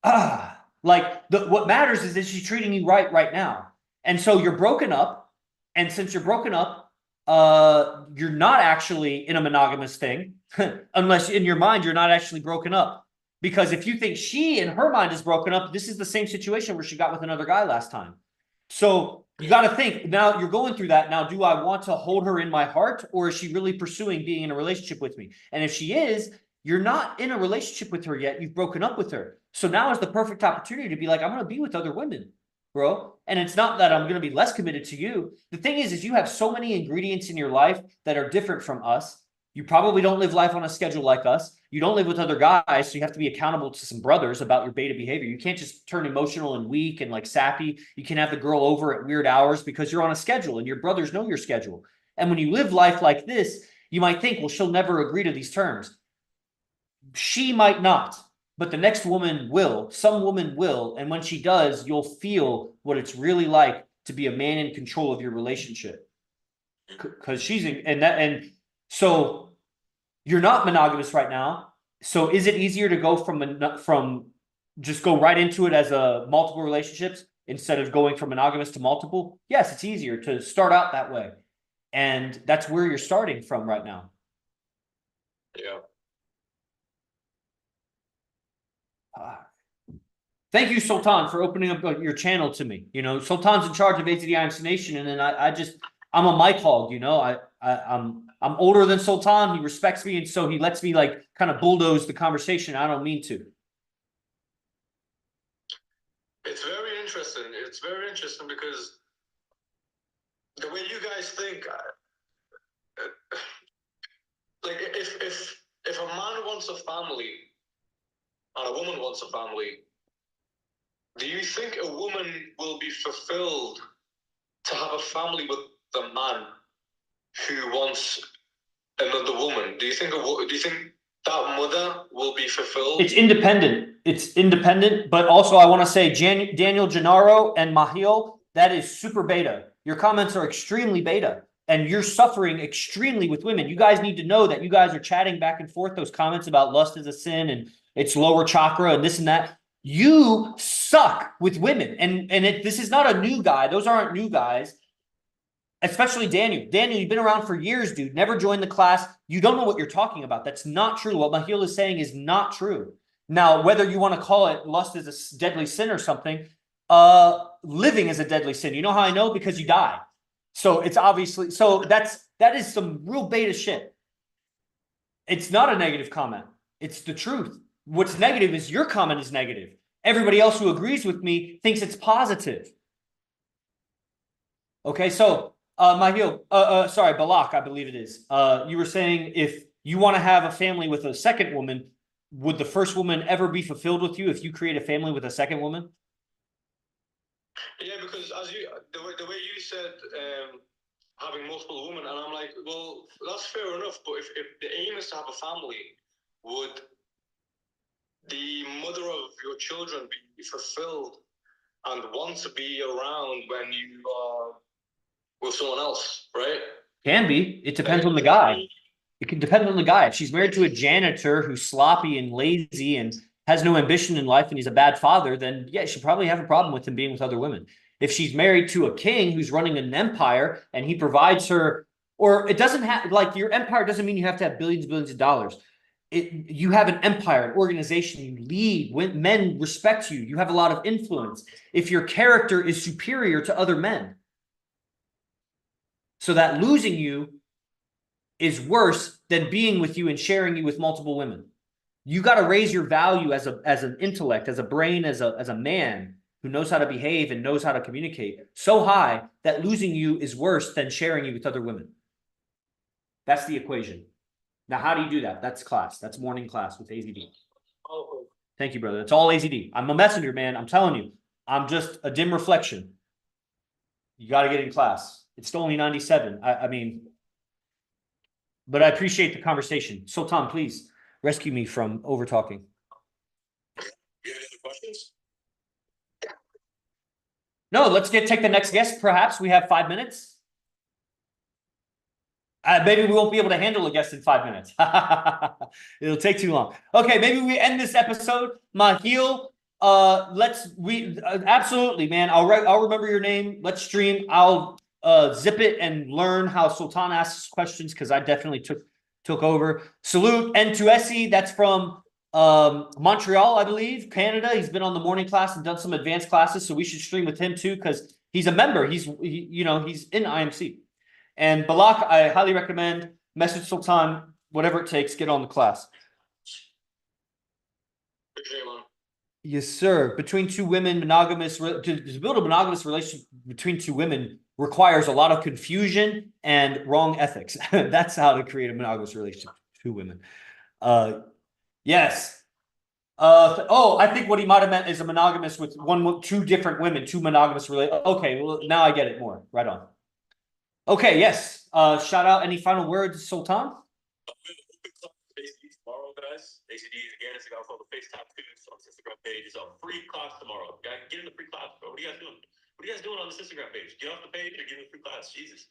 what matters is she treating you right now? And so you're broken up. And since you're broken up, you're not actually in a monogamous thing, unless in your mind, you're not actually broken up. Because if you think she in her mind is broken up, this is the same situation where she got with another guy last time. So you got to think now you're going through that. Now, do I want to hold her in my heart, or is she really pursuing being in a relationship with me? And if she is, you're not in a relationship with her yet. You've broken up with her. So now is the perfect opportunity to be like, I'm going to be with other women, bro. And it's not that I'm going to be less committed to you. The thing is you have so many ingredients in your life that are different from us. You probably don't live life on a schedule like us. You don't live with other guys, so you have to be accountable to some brothers about your beta behavior. You can't just turn emotional and weak and like sappy. You can have the girl over at weird hours because you're on a schedule and your brothers know your schedule. And when you live life like this, you might think, well, she'll never agree to these terms. She might not, but the next woman will. Some woman will. And when she does, you'll feel what it's really like to be a man in control of your relationship. Because she's in, and so you're not monogamous right now. So is it easier to go from just go right into it as a multiple relationships instead of going from monogamous to multiple, yes, it's easier to start out that way. And that's where you're starting from right now. Yeah. Thank you, Sultan, for opening up your channel to me. You know, Sultan's in charge of AZD Nation, and then I'm a mic hog. You know, I'm older than Sultan. He respects me, and so he lets me like kind of bulldoze the conversation. I don't mean to. It's very interesting. It's very interesting because the way you guys think, like if a man wants a family and a woman wants a family, do you think a woman will be fulfilled to have a family with the man who wants another woman? Do you think that mother will be fulfilled? It's independent. It's independent, but also I want to say Daniel Gennaro and Mahil, that is super beta. Your comments are extremely beta, and you're suffering extremely with women. You guys need to know that you guys are chatting back and forth those comments about lust is a sin and it's lower chakra and this and that. You suck with women, and this is not a new guy. Those aren't new guys. Especially Daniel. Daniel, you've been around for years, dude. Never joined the class. You don't know what you're talking about. That's not true. What Mahil is saying is not true. Now, whether you want to call it lust is a deadly sin or something, living is a deadly sin. You know how I know? Because you die. So it's obviously, that is some real beta shit. It's not a negative comment. It's the truth. What's negative is your comment is negative. Everybody else who agrees with me thinks it's positive. Okay, so Mahil, sorry, Balak, I believe it is. You were saying if you want to have a family with a second woman, would the first woman ever be fulfilled with you if you create a family with a second woman? Yeah, because the way you said having multiple women, and I'm like, well, that's fair enough. But if the aim is to have a family, would the mother of your children be fulfilled and want to be around when you are with someone else, right? Can be. It depends on the guy. It can depend on the guy. If she's married to a janitor who's sloppy and lazy and has no ambition in life and he's a bad father, then yeah, she probably have a problem with him being with other women. If she's married to a king who's running an empire and he provides her, or it doesn't have, like, your empire doesn't mean you have to have billions of dollars. You have an empire, an organization, you lead, when men respect you, you have a lot of influence. If your character is superior to other men, so that losing you is worse than being with you and sharing you with multiple women. You got to raise your value as an intellect, as a brain, as a man who knows how to behave and knows how to communicate so high that losing you is worse than sharing you with other women. That's the equation. Now, how do you do that? That's class. That's morning class with AZD. Oh. Thank you, brother. It's all AZD. I'm a messenger, man. I'm telling you. I'm just a dim reflection. You got to get in class. It's only 97. I mean, but I appreciate the conversation. Sultan, please rescue me from over talking. You have any other questions? No, let's take the next guest. Perhaps we have 5 minutes. Maybe we won't be able to handle a guest in 5 minutes. It'll take too long. Okay, maybe we end this episode. Mahil, absolutely, man. I'll remember your name. Let's stream. I'll zip it and learn how Sultan asks questions because I definitely took over. Salute N2SE. That's from Montreal, I believe, Canada. He's been on the morning class and done some advanced classes, so we should stream with him too because he's a member. He's in IMC. And Balak, I highly recommend. Message Sultan, whatever it takes, get on the class. Yes, sir. Between two women, to build a monogamous relationship between two women requires a lot of confusion and wrong ethics. That's how to create a monogamous relationship with two women. Yes. I think what he might have meant is a monogamous with two different women, two monogamous relationships. Okay, well, now I get it more. Right on. Okay, yes. Shout out. Any final words, Sultan? Tomorrow, guys. ACD again. It's called the FaceTime Tunes on the Instagram page. It's a free class tomorrow. Guys, get in the free class, bro. What are you guys doing? What are you guys doing on this Instagram page? Get off the page or get in the free class. Jesus.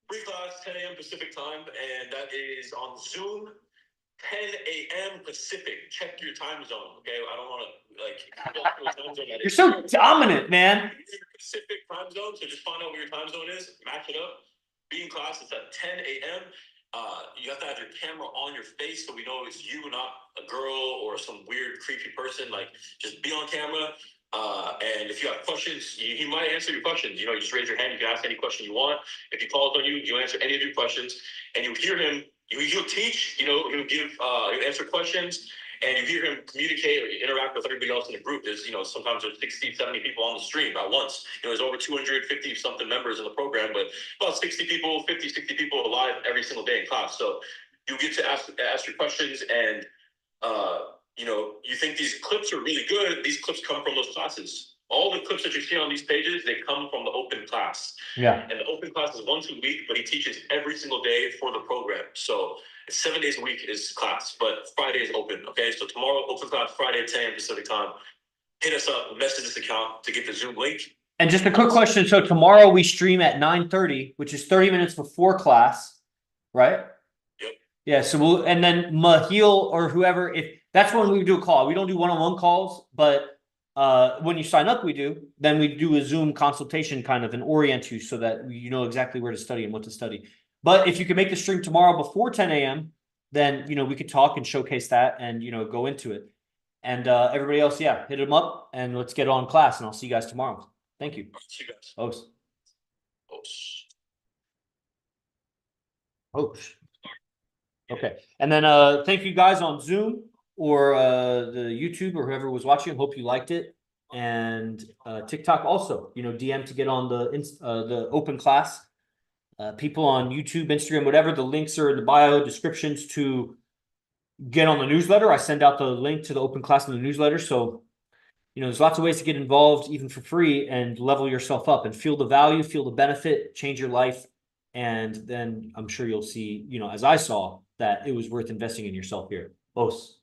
Free class, 10 a.m. Pacific time, and that is on Zoom. 10 a.m. Pacific. Check your time zone, okay? I don't want to like time zone that You're is. so dominant, man. Pacific time zone, so just find out what your time zone is, match it up. Be in class, it's at 10 a.m. You have to have your camera on your face so we know it's you, not a girl or some weird, creepy person. Like, just be on camera. And if you have questions, he might answer your questions. You know, you just raise your hand, you can ask any question you want. If he calls on you, you answer any of your questions, and you hear him, he'll teach, you know, he'll answer questions, and you hear him communicate or interact with everybody else in the group. There's, you know, sometimes there's 60, 70 people on the stream at once. You know, there's over 250 something members in the program, but about 60 people, 50, 60 people live every single day in class. So you get to ask your questions, and you know, you think these clips are really good. These clips come from those classes. All the clips that you see on these pages, they come from the open class. Yeah. And the open class is once a week, but he teaches every single day for the program. So it's 7 days a week is class, but Friday is open. Okay, so tomorrow open class, Friday at 10 a.m. Pacific time. Hit us up, message this account to get the Zoom link. And just a quick question. So tomorrow we stream at 9:30, which is 30 minutes before class, right? Yep. Yeah. So we'll, and then Mahil or whoever, if that's when we do a call. We don't do one-on-one calls, but when you sign up, we do. Then we do a Zoom consultation kind of and orient you so that you know exactly where to study and what to study. But if you can make the stream tomorrow before 10 a.m., then, you know, we could talk and showcase that and, you know, go into it. And everybody else, yeah, hit them up and let's get on class, and I'll see you guys tomorrow. Thank you. See you guys. Os. Oh. Os. Okay. And then thank you guys on Zoom or the YouTube or whoever was watching. Hope you liked it. And TikTok also, you know, DM to get on the open class. People on YouTube, Instagram, whatever, the links are in the bio descriptions to get on the newsletter. I send out the link to the open class in the newsletter. So, you know, there's lots of ways to get involved even for free and level yourself up and feel the value, feel the benefit, change your life. And then I'm sure you'll see, you know, as I saw, that it was worth investing in yourself here. Os.